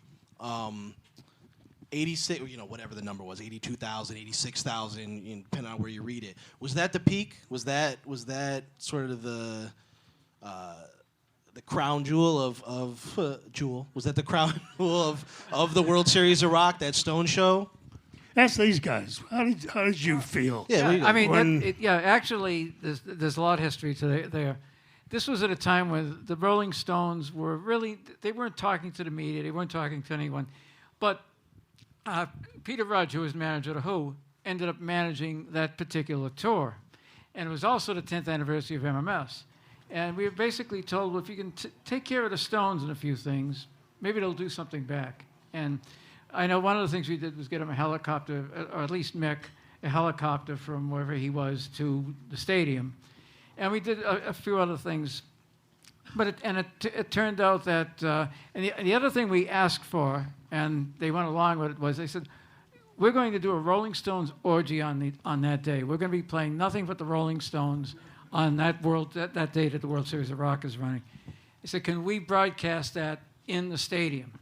Speaker 4: 86, you know, whatever the number was, 82,000, 86,000, depending on where you read it. Was that the peak? Was that sort of the crown jewel of Jewel? Was that the crown jewel of the World Series of Rock, that Stone show?
Speaker 7: Ask these guys. How did you feel?
Speaker 4: Yeah,
Speaker 6: I mean, actually, there's a lot of history to there. This was at a time when the Rolling Stones were really, they weren't talking to the media, they weren't talking to anyone. But Peter Rudge, who was manager of The Who, ended up managing that particular tour. And it was also the 10th anniversary of MMS. And we were basically told, well, if you can take care of the Stones and a few things, maybe they'll do something back. And I know one of the things we did was get him a helicopter, or at least Mick, a helicopter from wherever he was to the stadium. And we did a few other things. But it turned out that, and the other thing we asked for, and they went along with it, was they said, we're going to do a Rolling Stones orgy on that day. We're going to be playing nothing but the Rolling Stones on that day that the World Series of Rock is running. They said, can we broadcast that in the stadium?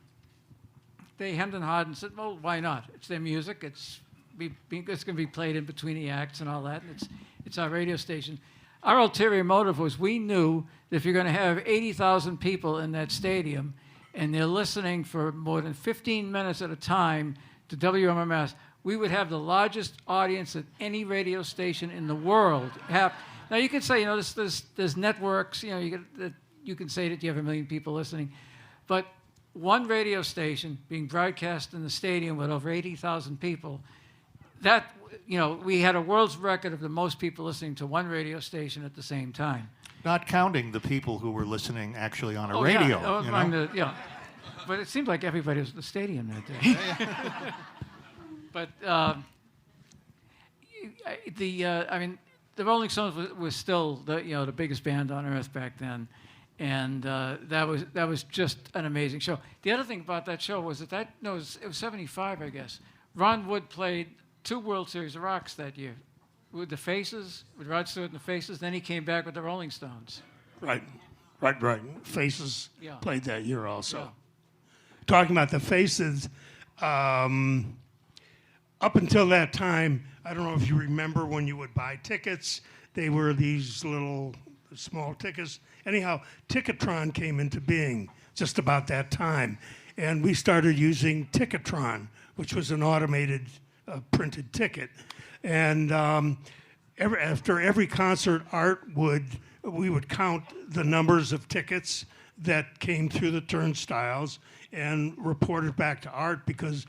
Speaker 6: They hemmed and hawed and said, well, why not? It's their music. It's going to be played in between the acts and all that. And it's our radio station. Our ulterior motive was we knew that if you're going to have 80,000 people in that stadium and they're listening for more than 15 minutes at a time to WMMS, we would have the largest audience that any radio station in the world have. Now, you can say, you know, there's networks, you know, you can say that you have 1 million people listening. But one radio station being broadcast in the stadium with over 80,000 people, that, you know, we had a world's record of the most people listening to one radio station at the same time.
Speaker 5: Not counting the people who were listening actually on a radio.
Speaker 6: Yeah. But it seemed like everybody was at the stadium that day. But I mean, the Rolling Stones was still the biggest band on earth back then, and that was just an amazing show. The other thing about that show was it was 75, I guess. Ron Wood played 2 World Series of Rocks that year, with the Faces, with Rod Stewart and the Faces. Then he came back with the Rolling Stones.
Speaker 7: Right. Faces played that year also.
Speaker 6: Yeah.
Speaker 7: Talking about the Faces, up until that time, I don't know if you remember when you would buy tickets, they were these little small tickets. Anyhow, Ticketron came into being just about that time. And we started using Ticketron, which was an automated printed ticket. And after every concert, we would count the numbers of tickets that came through the turnstiles and report it back to Art, because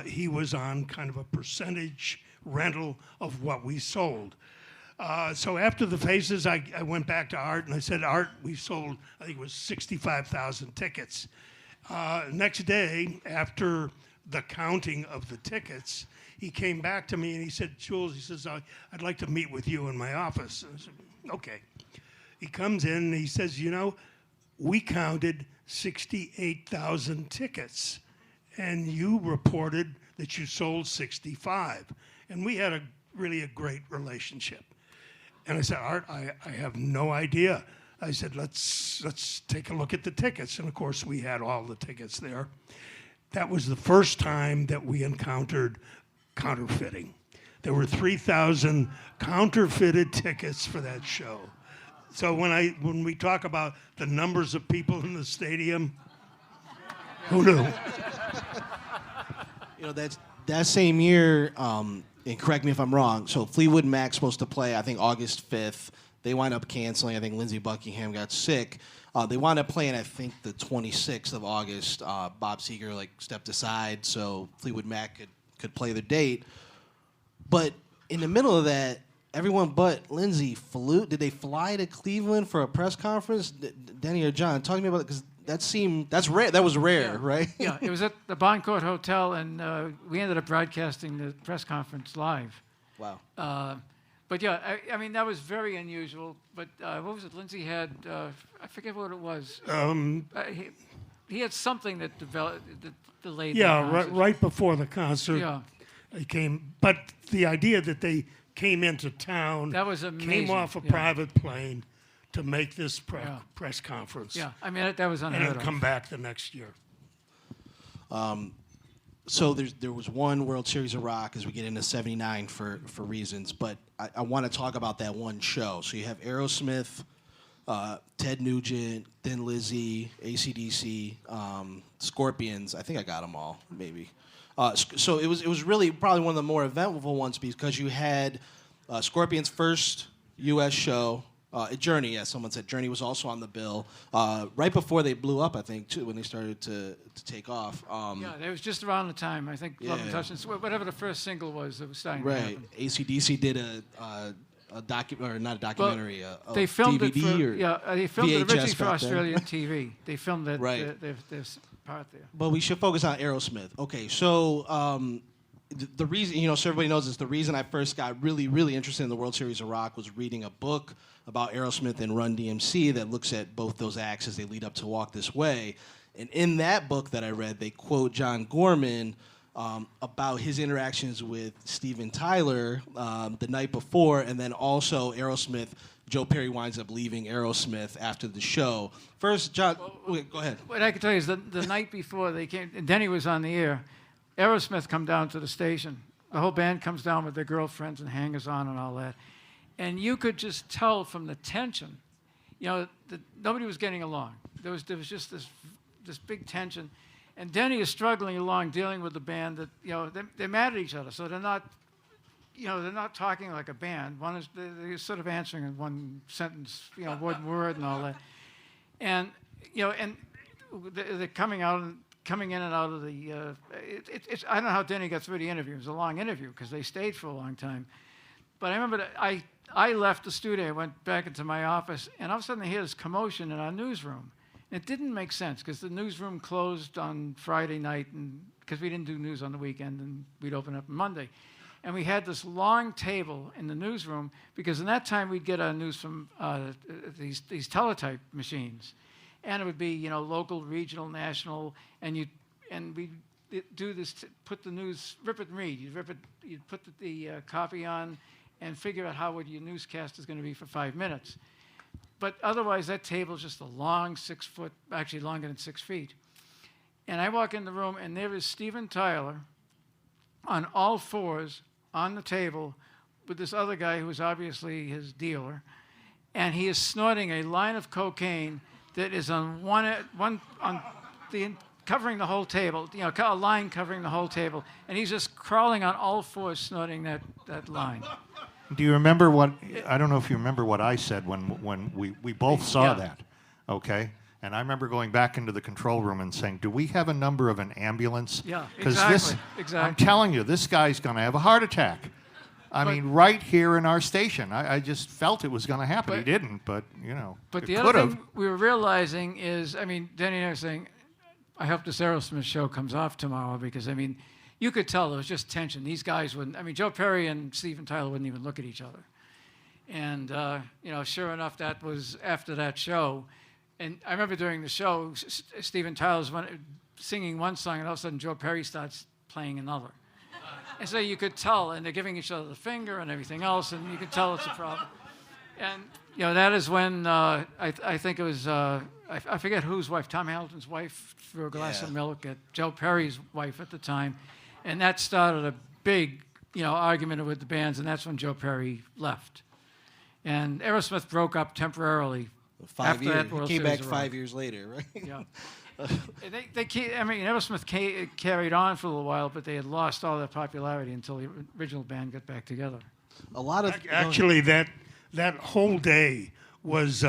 Speaker 7: he was on kind of a percentage rental of what we sold. So after the Faces, I went back to Art and I said, Art, we sold, I think it was 65,000 tickets. Next day, after the counting of the tickets, he came back to me and he said, Jules, he says, I'd like to meet with you in my office. I said, okay. He comes in and he says, you know, we counted 68,000 tickets and you reported that you sold 65. And we had really a great relationship. And I said, Art, I have no idea. I said, let's take a look at the tickets. And of course, we had all the tickets there. That was the first time that we encountered counterfeiting. There were 3,000 counterfeited tickets for that show. So when we talk about the numbers of people in the stadium, who knew?
Speaker 4: You know, that same year, and correct me if I'm wrong, so Fleetwood Mac's supposed to play, I think, August 5th. They wind up canceling. I think Lindsey Buckingham got sick. They wound up playing, I think, the 26th of August. Bob Seger stepped aside so Fleetwood Mac could play the date. But in the middle of that, everyone but Lindsey flew. Did they fly to Cleveland for a press conference? Denny or John, talk to me about it, because that's rare. That was rare, right?
Speaker 6: Yeah, it was at the Boncourt Hotel, and we ended up broadcasting the press conference live.
Speaker 4: Wow.
Speaker 6: But yeah, I mean, that was very unusual. But what was it? Lindsay had, I forget what it was. He had something that delayed the concert.
Speaker 7: Right before the concert.
Speaker 6: Yeah.
Speaker 7: They came, but the idea that they came into town,
Speaker 6: That was amazing.
Speaker 7: came off a private plane to make this press conference.
Speaker 6: Yeah, I mean, that was
Speaker 7: And
Speaker 6: unheard
Speaker 7: then
Speaker 6: of.
Speaker 7: come back the next year.
Speaker 4: So there was one World Series of Rock as we get into '79 for reasons, but I want to talk about that one show. So you have Aerosmith, Ted Nugent, Thin Lizzy, AC/DC, Scorpions. I think I got them all, maybe. So it was really probably one of the more eventful ones because you had Scorpions' first U.S. show. Journey, as someone said, Journey was also on the bill right before they blew up, I think, too, when they started to take off.
Speaker 6: Yeah, it was just around the time, I think, Love and Touch, and whatever the first single was that was starting to happen.
Speaker 4: AC/DC did a not a documentary, a
Speaker 6: they filmed
Speaker 4: DVD
Speaker 6: they filmed it
Speaker 4: VHS
Speaker 6: originally for
Speaker 4: back then.
Speaker 6: Australian TV. They filmed it,
Speaker 4: Right.
Speaker 6: this part there.
Speaker 4: But we should focus on Aerosmith. Okay, so the reason, so everybody knows this, the reason I first got really, really interested in the World Series of Rock was reading a book about Aerosmith and Run DMC that looks at both those acts as they lead up to Walk This Way. And in that book that I read, they quote John Gorman about his interactions with Steven Tyler the night before, and then also Aerosmith. Joe Perry winds up leaving Aerosmith after the show. First, John, go ahead.
Speaker 6: What I can tell you is that the night before they came, and Denny was on the air, Aerosmith come down to the station. The whole band comes down with their girlfriends and hangers-on and all that. And you could just tell from the tension, that nobody was getting along. There was just this big tension. And Denny is struggling along, dealing with the band that, they're mad at each other. So they're not talking like a band. One is they're sort of answering in one sentence, one word and all that. And and they're coming in and out of the. It's I don't know how Denny got through the interview. It was a long interview because they stayed for a long time. But I remember that I left the studio. I went back into my office, and all of a sudden I hear this commotion in our newsroom. It didn't make sense because the newsroom closed on Friday night, and because we didn't do news on the weekend, and we'd open up on Monday. And we had this long table in the newsroom because in that time we'd get our news from these teletype machines, and it would be local, regional, national, and we do this, put the news, rip it and read. You'd put the copy on, and figure out how your newscast is going to be for 5 minutes. But otherwise, that table is just a long 6 foot, actually longer than 6 feet. And I walk in the room, and there is Steven Tyler on all fours on the table with this other guy who is obviously his dealer, and he is snorting a line of cocaine that is on covering the whole table, a line covering the whole table, and he's just crawling on all fours snorting that line.
Speaker 5: Do you remember I don't know if you remember what I said when we both saw that, okay? And I remember going back into the control room and saying, do we have a number of an ambulance?
Speaker 6: Yeah,
Speaker 5: Because
Speaker 6: exactly.
Speaker 5: I'm telling you, this guy's going to have a heart attack. I mean, right here in our station. I just felt it was going to happen. He didn't, but,
Speaker 6: But
Speaker 5: it
Speaker 6: the other thing we were realizing is, Denny and I were saying, I hope this Aerosmith show comes off tomorrow because, you could tell there was just tension. These guys wouldn't, Joe Perry and Steven Tyler wouldn't even look at each other. And, sure enough, that was after that show. And I remember during the show, Steven Tyler's singing one song, and all of a sudden Joe Perry starts playing another. And so you could tell, and they're giving each other the finger and everything else, and you could tell it's a problem. And, that is when I think it was, I forget whose wife, Tom Hamilton's wife, threw a glass of milk at Joe Perry's wife at the time. And that started a big, argument with the bands, and that's when Joe Perry left. And Aerosmith broke up temporarily.
Speaker 4: 5 years. He came back 5 years later, right?
Speaker 6: Yeah. Aerosmith carried on for a little while, but they had lost all their popularity until the original band got back together.
Speaker 7: A lot of actually that whole day was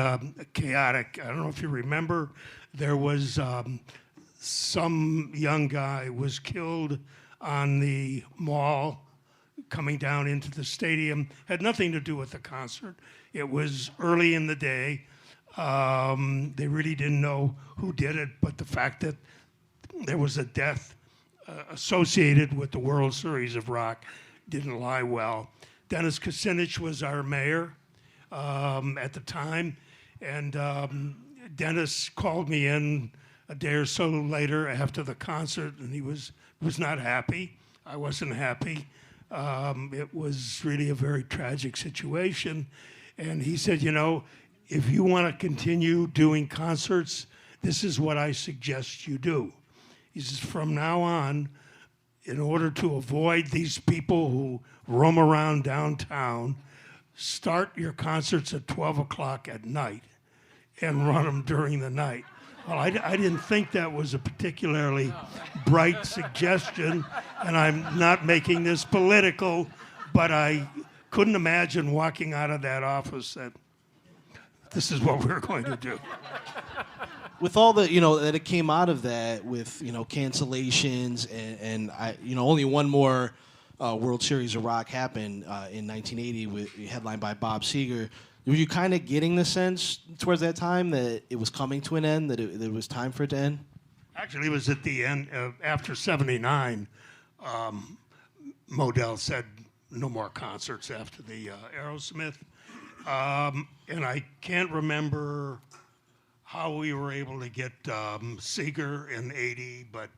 Speaker 7: chaotic. I don't know if you remember. There was some young guy was killed on the mall coming down into the stadium. Had nothing to do with the concert. It was early in the day. They really didn't know who did it, but the fact that there was a death associated with the World Series of Rock didn't lie well. Dennis Kucinich was our mayor at the time, and Dennis called me in a day or so later after the concert, and he was not happy. I wasn't happy. It was really a very tragic situation, and he said, if you want to continue doing concerts, this is what I suggest you do. He says, from now on, in order to avoid these people who roam around downtown, start your concerts at 12 o'clock at night and run them during the night. Well, I didn't think that was a particularly bright suggestion, and I'm not making this political, but I couldn't imagine walking out of that office that this is what we're going to do.
Speaker 4: With all the, that it came out of that with, cancellations and only one more World Series of Rock happened in 1980 headlined by Bob Seger. Were you kind of getting the sense towards that time that it was coming to an end, that it was time for it to end?
Speaker 7: Actually, it was at the end, after 79, Modell said no more concerts after the Aerosmith. And I can't remember how we were able to get Seeger in 80, but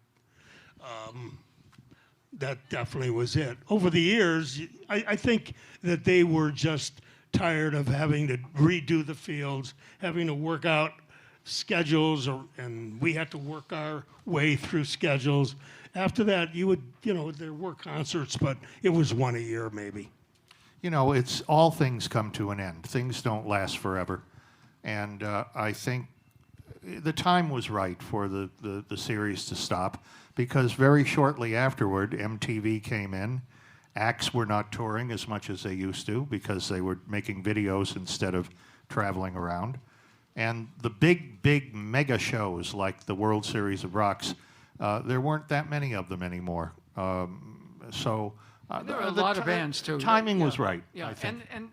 Speaker 7: that definitely was it. Over the years, I think that they were just tired of having to redo the fields, having to work out schedules, and we had to work our way through schedules. After that, there were concerts, but it was one a year maybe.
Speaker 5: It's all things come to an end. Things don't last forever. And I think the time was right for the series to stop, because very shortly afterward, MTV came in. Acts were not touring as much as they used to because they were making videos instead of traveling around. And the big mega shows like the World Series of Rocks, there weren't that many of them anymore.
Speaker 6: There were a lot of bands too.
Speaker 5: Timing was right.
Speaker 6: Yeah,
Speaker 5: I think.
Speaker 6: and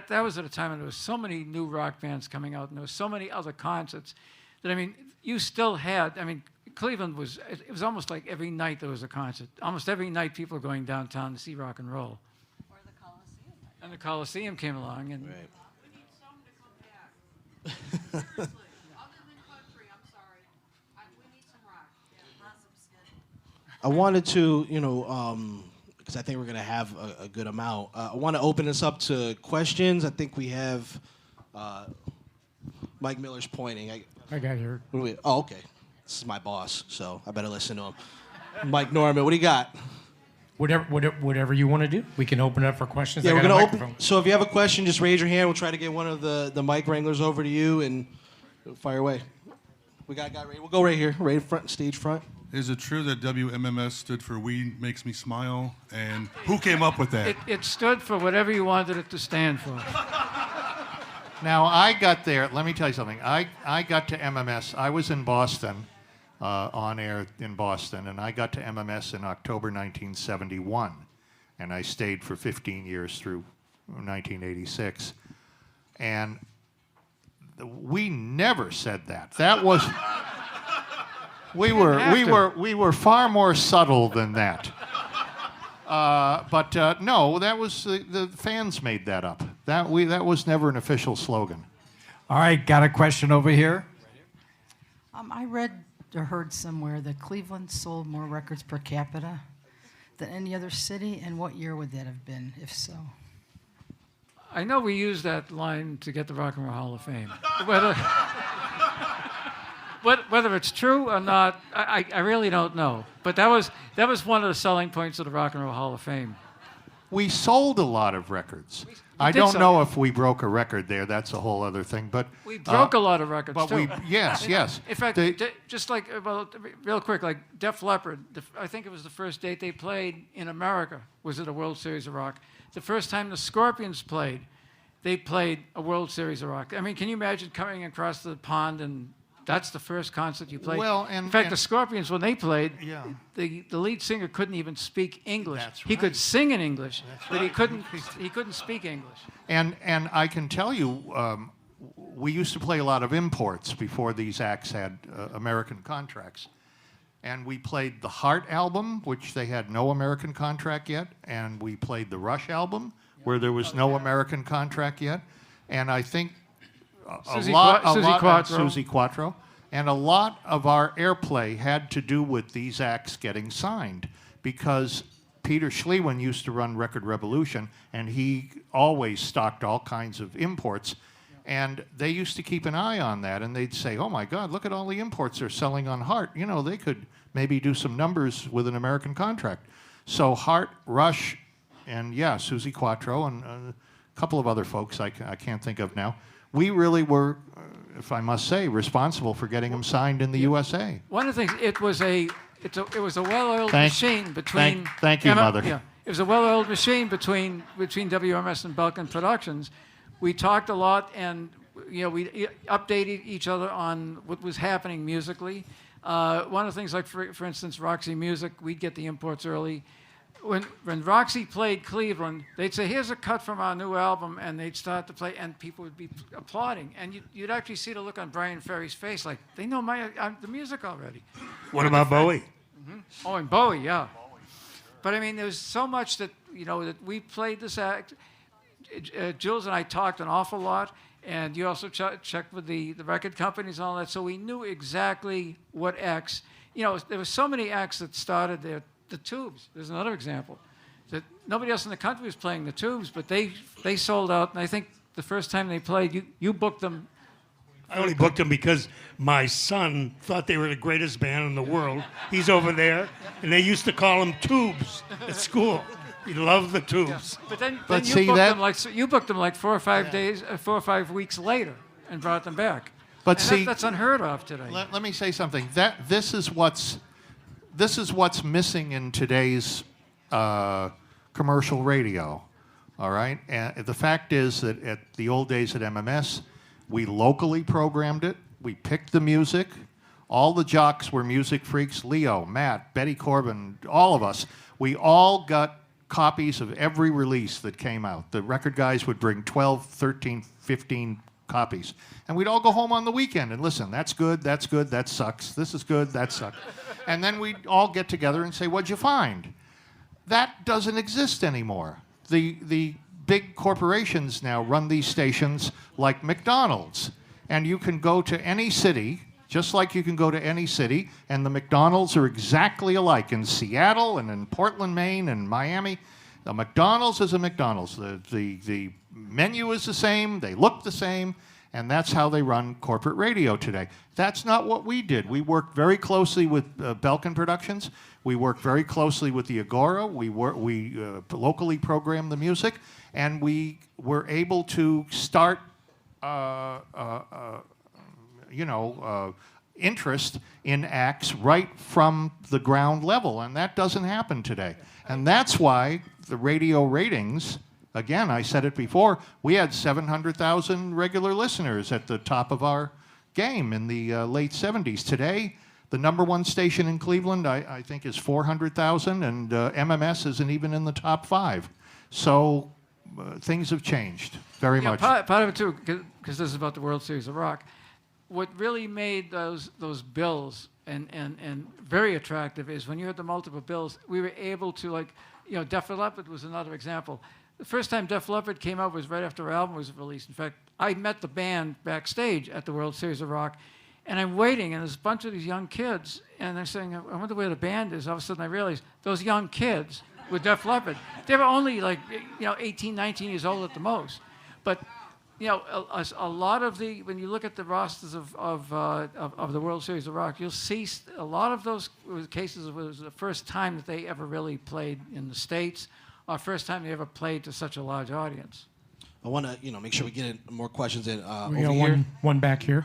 Speaker 6: that was at a time when there was so many new rock bands coming out, and there was so many other concerts that you still had. Cleveland it was almost like every night there was a concert. Almost every night people were going downtown to see rock and roll.
Speaker 8: Or the Coliseum.
Speaker 6: And the Coliseum came along, and
Speaker 9: We need some to come back. Seriously, other than country, I'm sorry. We need some rock.
Speaker 4: I wanted to, because I think we're going to have a good amount. I want to open this up to questions. I think we have Mike Miller's pointing.
Speaker 10: I got here.
Speaker 4: Oh, okay. This is my boss, so I better listen to him. Mike Norman, what do you got?
Speaker 10: Whatever you want to do. We can open it up for questions.
Speaker 4: Yeah, we're going to open. So if you have a question, just raise your hand. We'll try to get one of the mic wranglers over to you and fire away. We got a guy ready. We'll go right here, right front, stage front.
Speaker 11: Is it true that WMMS stood for We Makes Me Smile? And who came up with that?
Speaker 6: it stood for whatever you wanted it to stand for.
Speaker 5: Now, I got there, let me tell you something. I got to MMS, I was in Boston, on air in Boston, and I got to MMS in October 1971, and I stayed for 15 years through 1986. And we never said that. That was, we were far more subtle than that. But no, that was the fans made that up. That was never an official slogan.
Speaker 10: All right, got a question over here.
Speaker 12: I read or heard somewhere that Cleveland sold more records per capita than any other city, and what year would that have been, if so?
Speaker 6: I know we used that line to get the Rock and Roll Hall of Fame. Whether it's true or not, I really don't know. But that was one of the selling points of the Rock and Roll Hall of Fame.
Speaker 5: We sold a lot of records. I don't know if we broke a record there. That's a whole other thing. But
Speaker 6: we broke a lot of records too.
Speaker 5: Yes.
Speaker 6: In fact, just like real quick, like Def Leppard. I think it was the first date they played in America was at a World Series of Rock. The first time the Scorpions played, they played a World Series of Rock. I mean, can you imagine coming across the pond and that's the first concert you played?
Speaker 5: Well,
Speaker 6: in fact, the Scorpions, when they played,
Speaker 5: yeah.
Speaker 6: the lead singer couldn't even speak English.
Speaker 5: That's
Speaker 6: He
Speaker 5: right.
Speaker 6: could sing in English,
Speaker 5: That's
Speaker 6: but
Speaker 5: right.
Speaker 6: he couldn't speak English.
Speaker 5: And I can tell you, we used to play a lot of imports before these acts had American contracts. And we played the Heart album, which they had no American contract yet, and we played the Rush album, where there was no American contract yet. And I think
Speaker 6: Susie Quattro.
Speaker 5: Susie Quattro. And a lot of our airplay had to do with these acts getting signed, because Peter Schliewen used to run Record Revolution, and he always stocked all kinds of imports. And they used to keep an eye on that, and they'd say, oh my God, look at all the imports they're selling on Heart. You know, they could maybe do some numbers with an American contract. So Heart, Rush, and yeah, Susie Quattro, and a couple of other folks I can't think of now. We really were, if I must say, responsible for getting them signed in the USA.
Speaker 6: One of the things, it was a well-oiled machine between...
Speaker 5: Thank you, Mother.
Speaker 6: Yeah, it was a well-oiled machine between WMS and Belkin Productions. We talked a lot, and we updated each other on what was happening musically. One of the things, like for instance, Roxy Music, we'd get the imports early. When Roxy played Cleveland, they'd say, "Here's a cut from our new album," and they'd start to play, and people would be applauding, and you'd actually see the look on Brian Ferry's face, like they know the music already.
Speaker 7: What about Bowie?
Speaker 6: Mm-hmm. Oh, and Bowie, yeah. But I mean, there was so much that that we played this act. Jules and I talked an awful lot, and you also checked with the record companies and all that, so we knew exactly what acts. There were so many acts that started there. The Tubes, there's another example. That nobody else in the country was playing the Tubes, but they sold out, and I think the first time they played, you booked them.
Speaker 7: I only booked them because my son thought they were the greatest band in the world. He's over there, and they used to call them Tubes at school. He loved the Tubes.
Speaker 6: Yeah. But then you booked them like 4 or 5 days, 4 or 5 weeks later, and brought them back.
Speaker 5: But
Speaker 6: that's unheard of today.
Speaker 5: Let me say something. This is what's missing in today's commercial radio. All right, and the fact is that at the old days at MMS, we locally programmed it. We picked the music. All the jocks were music freaks. Leo, Matt, Betty Corbin, all of us. We all got copies of every release that came out. The record guys would bring 12, 13, 15 copies. And we'd all go home on the weekend and listen. That's good, that sucks. This is good, that sucks. And then we'd all get together and say, what'd you find? That doesn't exist anymore. The big corporations now run these stations like McDonald's. And you can go to any city, just like you can go to any city, and the McDonald's are exactly alike in Seattle and in Portland, Maine, and Miami. The McDonald's is a McDonald's. The menu is the same, they look the same, and that's how they run corporate radio today. That's not what we did. We worked very closely with Belkin Productions. We worked very closely with the Agora. We locally programmed the music, and we were able to start interest in acts right from the ground level, and that doesn't happen today. And that's why the radio ratings, again, I said it before, we had 700,000 regular listeners at the top of our game in the late 70s. Today, the number one station in Cleveland, I think, is 400,000, and MMS isn't even in the top 5. So things have changed very much.
Speaker 6: Part of it, too, because this is about the World Series of Rock, what really made those bills and very attractive is when you had the multiple bills, we were able to, Def Leppard was another example. The first time Def Leppard came out was right after our album was released. In fact, I met the band backstage at the World Series of Rock, and I'm waiting, and there's a bunch of these young kids, and they're saying, I wonder where the band is. All of a sudden I realized those young kids with Def Leppard, they were only 18, 19 years old at the most. But a lot of when you look at the rosters of the World Series of Rock, you'll see a lot of those cases. It was the first time that they ever really played in the States, or first time they ever played to such a large audience.
Speaker 4: I want to, make sure we get more questions in.
Speaker 10: We got
Speaker 4: over here.
Speaker 10: one back here.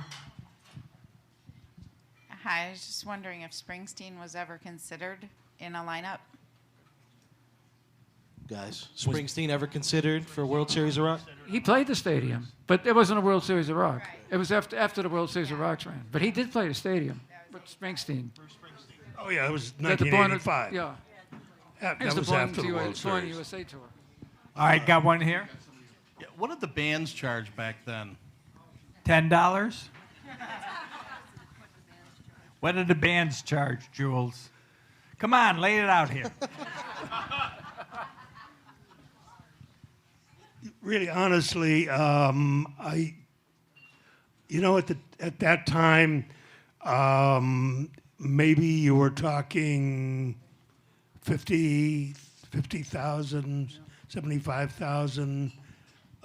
Speaker 13: Hi, I was just wondering if Springsteen was ever considered in a lineup.
Speaker 4: Guys, Springsteen ever considered for World Series of Rock?
Speaker 6: He played the stadium, but it wasn't a World Series of Rock. Right. It was after the World Series of Rock ran. But he did play the stadium. But Springsteen.
Speaker 7: Oh yeah, it was 1985.
Speaker 6: Yeah.
Speaker 7: That was after the World Series.
Speaker 6: USA tour.
Speaker 14: All right, got one here.
Speaker 15: Yeah, what did the bands charge back then?
Speaker 14: $10. What did the bands charge, Jules? Come on, lay it out here.
Speaker 7: Really, honestly, at that time, maybe you were talking 50,000, 75,000.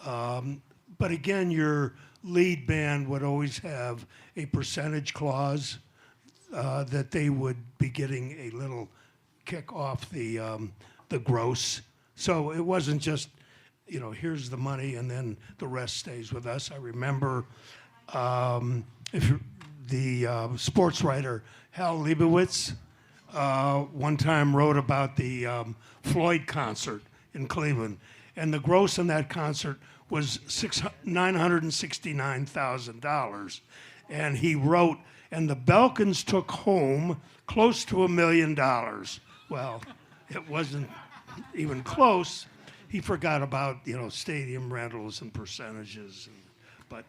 Speaker 7: But again, your lead band would always have a percentage clause that they would be getting a little kick off the gross. So it wasn't just, here's the money and then the rest stays with us. I remember the sports writer Hal Leibowitz one time wrote about the Floyd concert in Cleveland, and the gross on that concert was $969,000. And he wrote, and the Belkins took home close to $1 million. Well, it wasn't even close. He forgot about, stadium rentals and percentages, but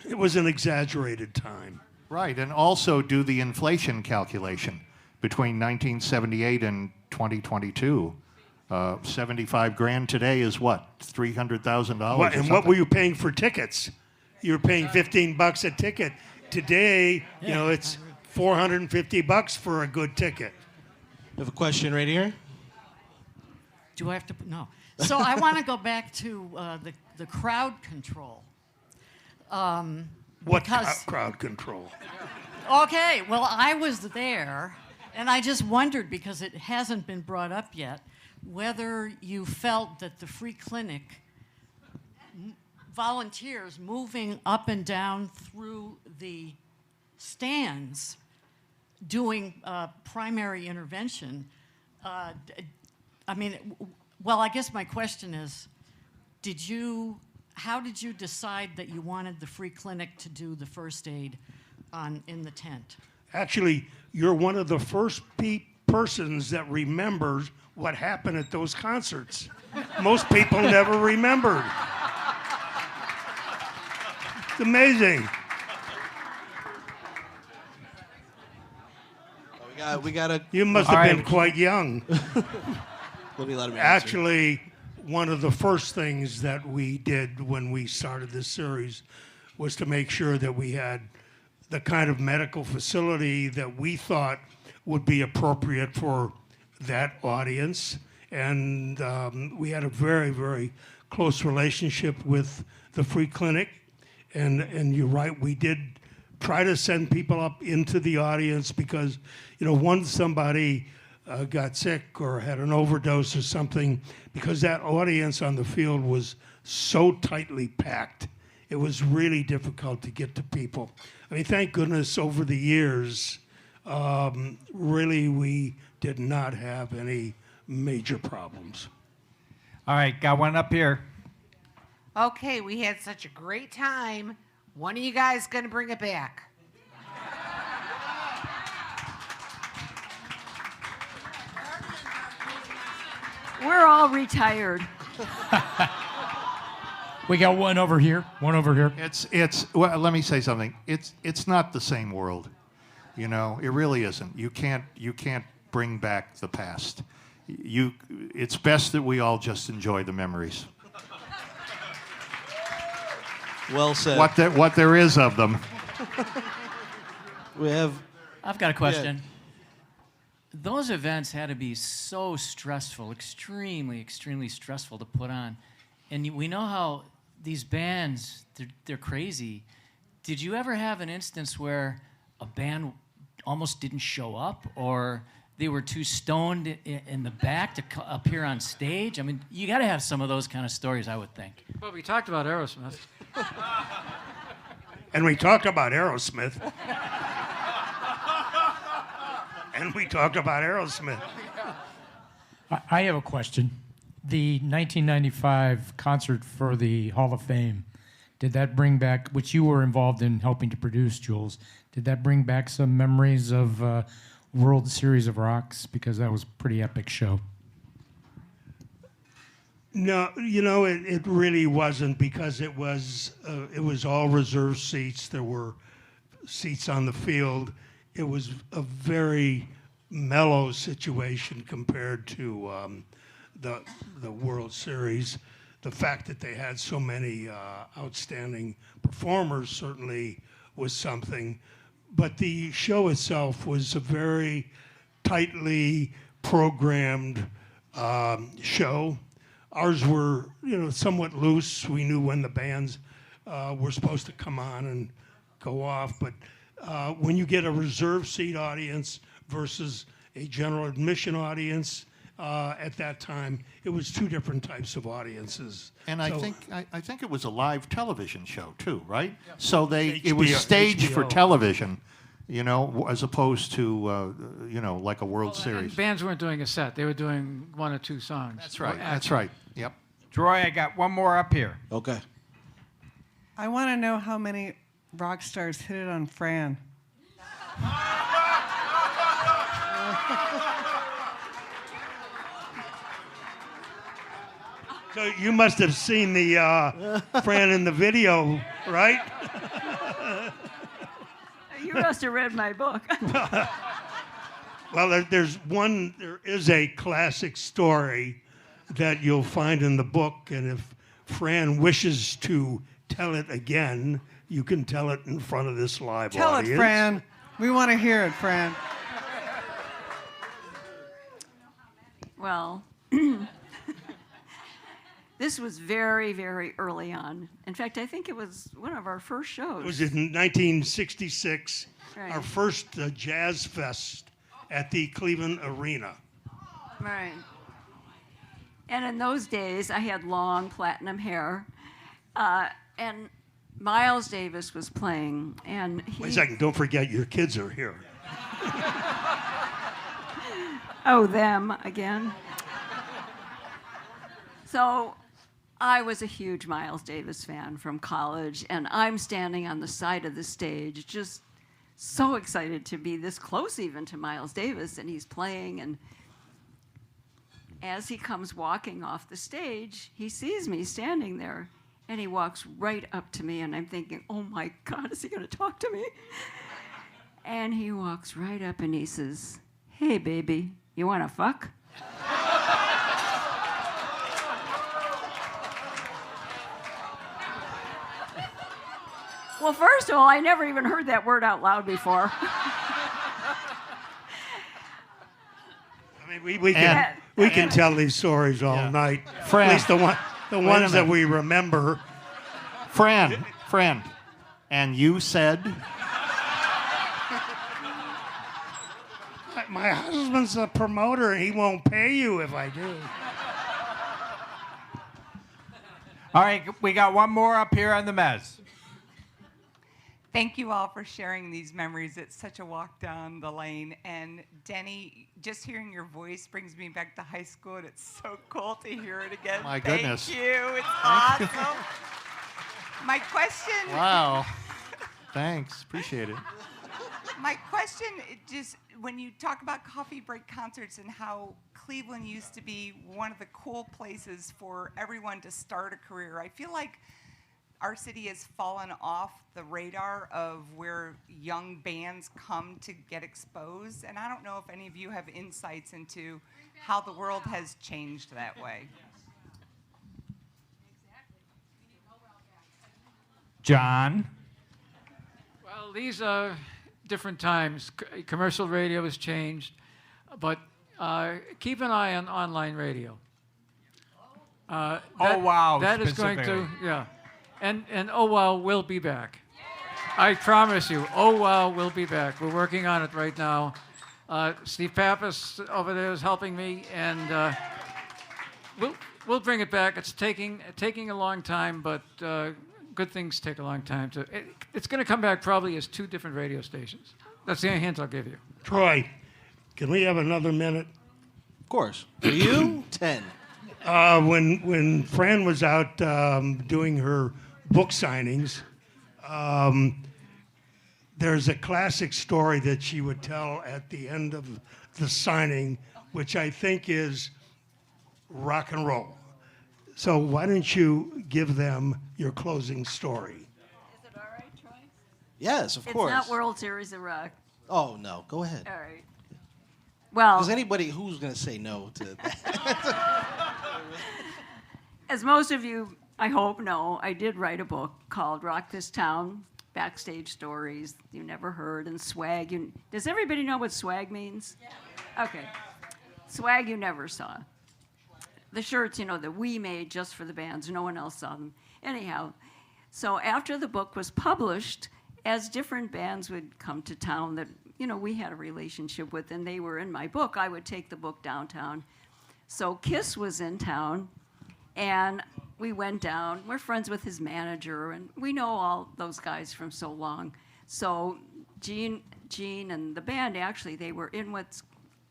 Speaker 7: it was an exaggerated time.
Speaker 5: Right, and also do the inflation calculation between 1978 and 2022. 75 grand today is what? $300,000.
Speaker 7: And what were you paying for tickets? You were paying $15 a ticket. Today, it's $450 for a good ticket.
Speaker 4: We have a question right here.
Speaker 12: Do I have to? No. So I want to go back to the crowd control.
Speaker 7: What crowd control?
Speaker 12: Okay, well, I was there, and I just wondered, because it hasn't been brought up yet, whether you felt that the free clinic volunteers moving up and down through the stands doing primary intervention. I guess my question is, how did you decide that you wanted the free clinic to do the first aid in the tent?
Speaker 7: Actually, you're one of the first persons that remembers what happened at those concerts. Most people never remembered. It's amazing.
Speaker 4: We got
Speaker 7: You must have been quite young.
Speaker 4: Let me let him answer.
Speaker 7: Actually, one of the first things that we did when we started this series was to make sure that we had the kind of medical facility that we thought would be appropriate for that audience. And we had a very, very close relationship with the free clinic. And you're right, we did try to send people up into the audience because, once somebody got sick or had an overdose or something, because that audience on the field was so tightly packed, it was really difficult to get to people. Thank goodness over the years, really we did not have any major problems.
Speaker 14: All right, got one up here.
Speaker 16: Okay, we had such a great time. When are you guys going to bring it back?
Speaker 8: We're all retired.
Speaker 10: We got one over here. One over here.
Speaker 5: Well, let me say something. It's not the same world. It really isn't. You can't bring back the past. It's best that we all just enjoy the memories.
Speaker 4: Well said.
Speaker 5: What there is of them.
Speaker 2: I've got a question. Those events had to be so stressful, extremely, extremely stressful to put on. And we know how these bands, they're crazy. Did you ever have an instance where a band almost didn't show up, or they were too stoned in the back to appear on stage? You got to have some of those kind of stories, I would think.
Speaker 6: Well, we talked about Aerosmith.
Speaker 7: And we talked about Aerosmith. And we talked about Aerosmith.
Speaker 10: I have a question. The 1995 concert for the Hall of Fame, did that bring back, which you were involved in helping to produce, Jules, did that bring back some memories of World Series of Rocks? Because that was a pretty epic show.
Speaker 7: No, it really wasn't, because it was all reserved seats. There were seats on the field. it was a very mellow situation compared to the World Series. The fact that they had so many outstanding performers certainly was something, but the show itself was a very tightly programmed show. Ours were, somewhat loose. We knew when the bands were supposed to come on and go off, but when you get a reserved seat audience versus a general admission audience, at that time, it was two different types of audiences.
Speaker 5: And I think it was a live television show too, right?
Speaker 7: Yeah.
Speaker 5: So it was staged for
Speaker 7: HBO.
Speaker 5: television, as opposed to like a World Series.
Speaker 6: Bands weren't doing a set; they were doing one or two songs.
Speaker 5: That's right. That's right. Yep.
Speaker 14: Troy, I got one more up here.
Speaker 4: Okay.
Speaker 17: I want to know how many rock stars hit it on Fran.
Speaker 7: So you must have seen the Fran in the video, right?
Speaker 8: You must have read my book.
Speaker 7: Well, there is a classic story that you'll find in the book, and if Fran wishes to tell it again, you can tell it in front of this live
Speaker 17: Tell
Speaker 7: audience.
Speaker 17: it, Fran. We want to hear it, Fran.
Speaker 8: Well, this was very, very early on. In fact, I think it was one of our first shows.
Speaker 7: It was in 1966,
Speaker 8: Right.
Speaker 7: our first Jazz Fest at the Cleveland Arena.
Speaker 8: Right. And in those days, I had long platinum hair. And Miles Davis was playing. And
Speaker 7: Wait a second, don't forget your kids are here.
Speaker 8: Oh, them again. So I was a huge Miles Davis fan from college, and I'm standing on the side of the stage, just so excited to be this close even to Miles Davis, and he's playing, and as he comes walking off the stage, he sees me standing there, and he walks right up to me, and I'm thinking, oh my God, is he going to talk to me? And he walks right up and he says, hey, baby, you want to fuck? Well, first of all, I never even heard that word out loud before.
Speaker 7: I mean, we can tell these stories all night.
Speaker 5: Fran.
Speaker 7: At least the ones that we remember.
Speaker 5: Fran, and you said?
Speaker 7: My husband's a promoter, and he won't pay you if I do.
Speaker 14: All right, we got one more up here on the mez.
Speaker 18: Thank you all for sharing these memories. It's such a walk down the lane. And Denny, just hearing your voice brings me back to high school, and it's so cool to hear it again.
Speaker 5: My goodness.
Speaker 18: Thank you. It's awesome. My question.
Speaker 5: Wow. Thanks. Appreciate it.
Speaker 18: My question, just when you talk about coffee break concerts and how Cleveland used to be one of the cool places for everyone to start a career, I feel like our city has fallen off the radar of where young bands come to get exposed. And I don't know if any of you have insights into how the world has changed that way.
Speaker 14: John?
Speaker 6: Well, these are different times. Commercial radio has changed, but keep an eye on online radio.
Speaker 14: Oh, wow,
Speaker 6: That is going to,
Speaker 14: specifically.
Speaker 6: yeah. And Oh Wow will be back. I promise you, Oh Wow will be back. We're working on it right now. Steve Pappas over there is helping me, and we'll bring it back. It's taking a long time, but good things take a long time. It's going to come back probably as two different radio stations. That's the only hint I'll give you.
Speaker 7: Troy, can we have another minute?
Speaker 4: Of course. For you, 10.
Speaker 7: When Fran was out doing her book signings, there's a classic story that she would tell at the end of the signing, which I think is rock and roll. So why don't you give them your closing story?
Speaker 8: Is it all right, Troy?
Speaker 4: Yes, of course.
Speaker 8: It's not World Series of Rock.
Speaker 4: Oh, no. Go ahead.
Speaker 8: All right. Well,
Speaker 4: Is anybody who's going to say no to that?
Speaker 8: as most of you, I hope, know, I did write a book called Rock This Town, Backstage Stories You Never Heard, and Swag. Does everybody know what swag means? Yeah. Okay. Swag you never saw. The shirts, that we made just for the bands. No one else saw them. Anyhow, so after the book was published, as different bands would come to town that, we had a relationship with, and they were in my book, I would take the book downtown. So Kiss was in town, and we went down. We're friends with his manager, and we know all those guys from so long. So Gene and the band, actually, they were in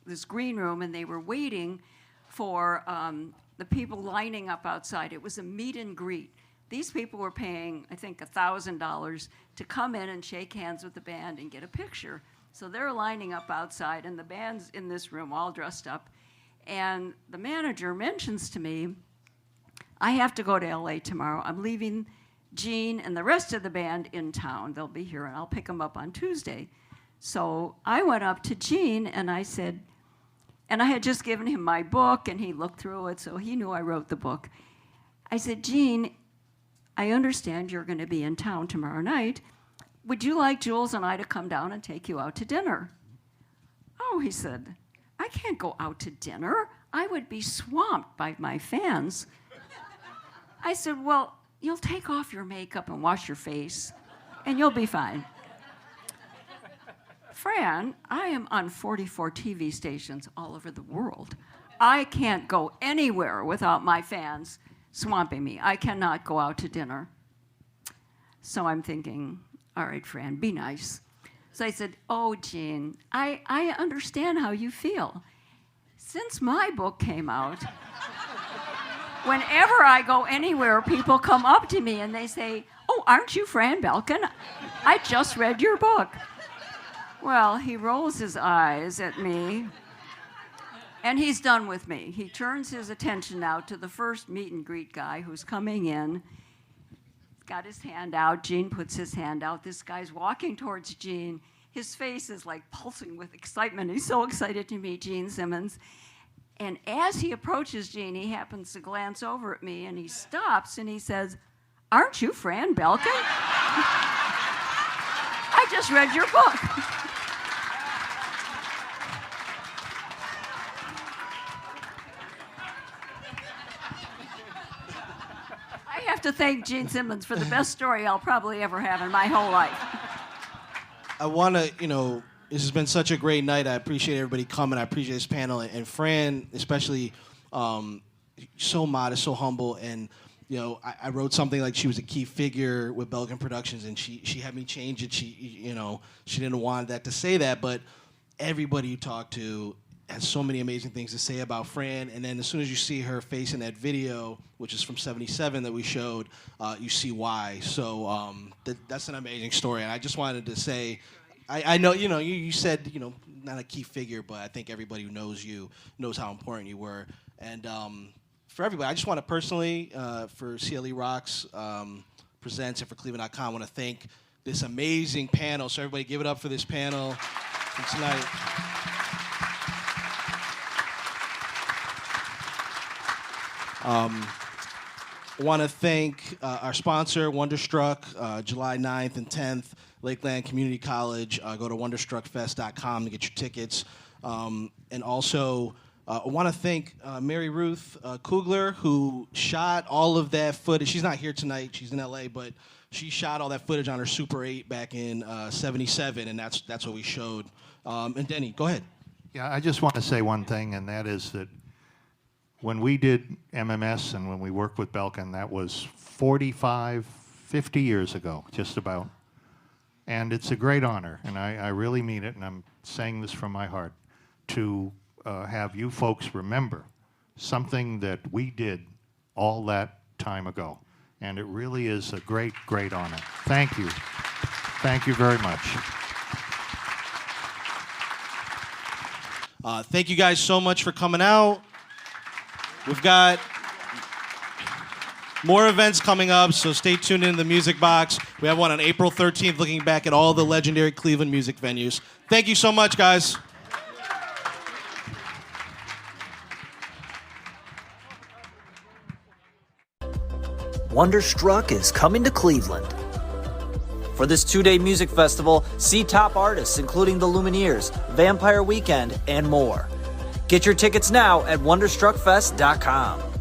Speaker 8: this green room, and they were waiting for the people lining up outside. It was a meet and greet. These people were paying, I think, $1,000 to come in and shake hands with the band and get a picture. So they're lining up outside, and the band's in this room all dressed up. And the manager mentions to me, I have to go to LA tomorrow. I'm leaving Gene and the rest of the band in town. They'll be here, and I'll pick them up on Tuesday. So I went up to Gene, and I said, and I had just given him my book, and he looked through it, so he knew I wrote the book. I said, Gene, I understand you're going to be in town tomorrow night. Would you like Jules and I to come down and take you out to dinner? Oh, he said, I can't go out to dinner. I would be swamped by my fans. I said, well, you'll take off your makeup and wash your face, and you'll be fine. Fran, I am on 44 TV stations all over the world. I can't go anywhere without my fans swamping me. I cannot go out to dinner. So I'm thinking, all right, Fran, be nice. So I said, oh, Gene, I understand how you feel. Since my book came out, whenever I go anywhere, people come up to me and they say, oh, aren't you Fran Belkin? I just read your book. Well, he rolls his eyes at me, and he's done with me. He turns his attention now to the first meet and greet guy who's coming in. Got his hand out. Gene puts his hand out. This guy's walking towards Gene. His face is like pulsing with excitement. He's so excited to meet Gene Simmons. And as he approaches Gene, he happens to glance over at me, and he stops, and he says, aren't you Fran Belkin? I just read your book. I have to thank Gene Simmons for the best story I'll probably ever have in my whole life.
Speaker 4: I want to, this has been such a great night. I appreciate everybody coming. I appreciate this panel. And Fran, especially, so modest, so humble. And, I wrote something like she was a key figure with Belkin Productions, and she had me change it. She didn't want that to say that, but everybody you talk to has so many amazing things to say about Fran. And then as soon as you see her face in that video, which is from '77 that we showed, you see why. So that's an amazing story. And I just wanted to say, I know, you said, not a key figure, but I think everybody who knows you knows how important you were. And for everybody, I just want to personally, for CLE Rocks Presents and for cleveland.com, I want to thank this amazing panel. So everybody give it up for this panel tonight. I want to thank our sponsor, Wonderstruck, July 9th and 10th, Lakeland Community College. Go to wonderstruckfest.com to get your tickets. And also, I want to thank Mary Ruth Kugler, who shot all of that footage. She's not here tonight. She's in L.A., but she shot all that footage on her Super 8 back in '77, and that's what we showed. And Denny, go ahead.
Speaker 5: Yeah, I just want to say one thing, and that is that when we did MMS and when we worked with Belkin, that was 45, 50 years ago, just about. And it's a great honor, and I really mean it, and I'm saying this from my heart, to have you folks remember something that we did all that time ago. And it really is a great, great honor. Thank you. Thank you very much.
Speaker 4: Thank you guys so much for coming out. We've got More events coming up, so stay tuned in the Music Box. We have one on April 13th looking back at all the legendary Cleveland music venues. Thank you so much, guys.
Speaker 2: Wonderstruck is coming to Cleveland. For this 2-day music festival, see top artists including the Lumineers, Vampire Weekend, and more. Get your tickets now at wonderstruckfest.com.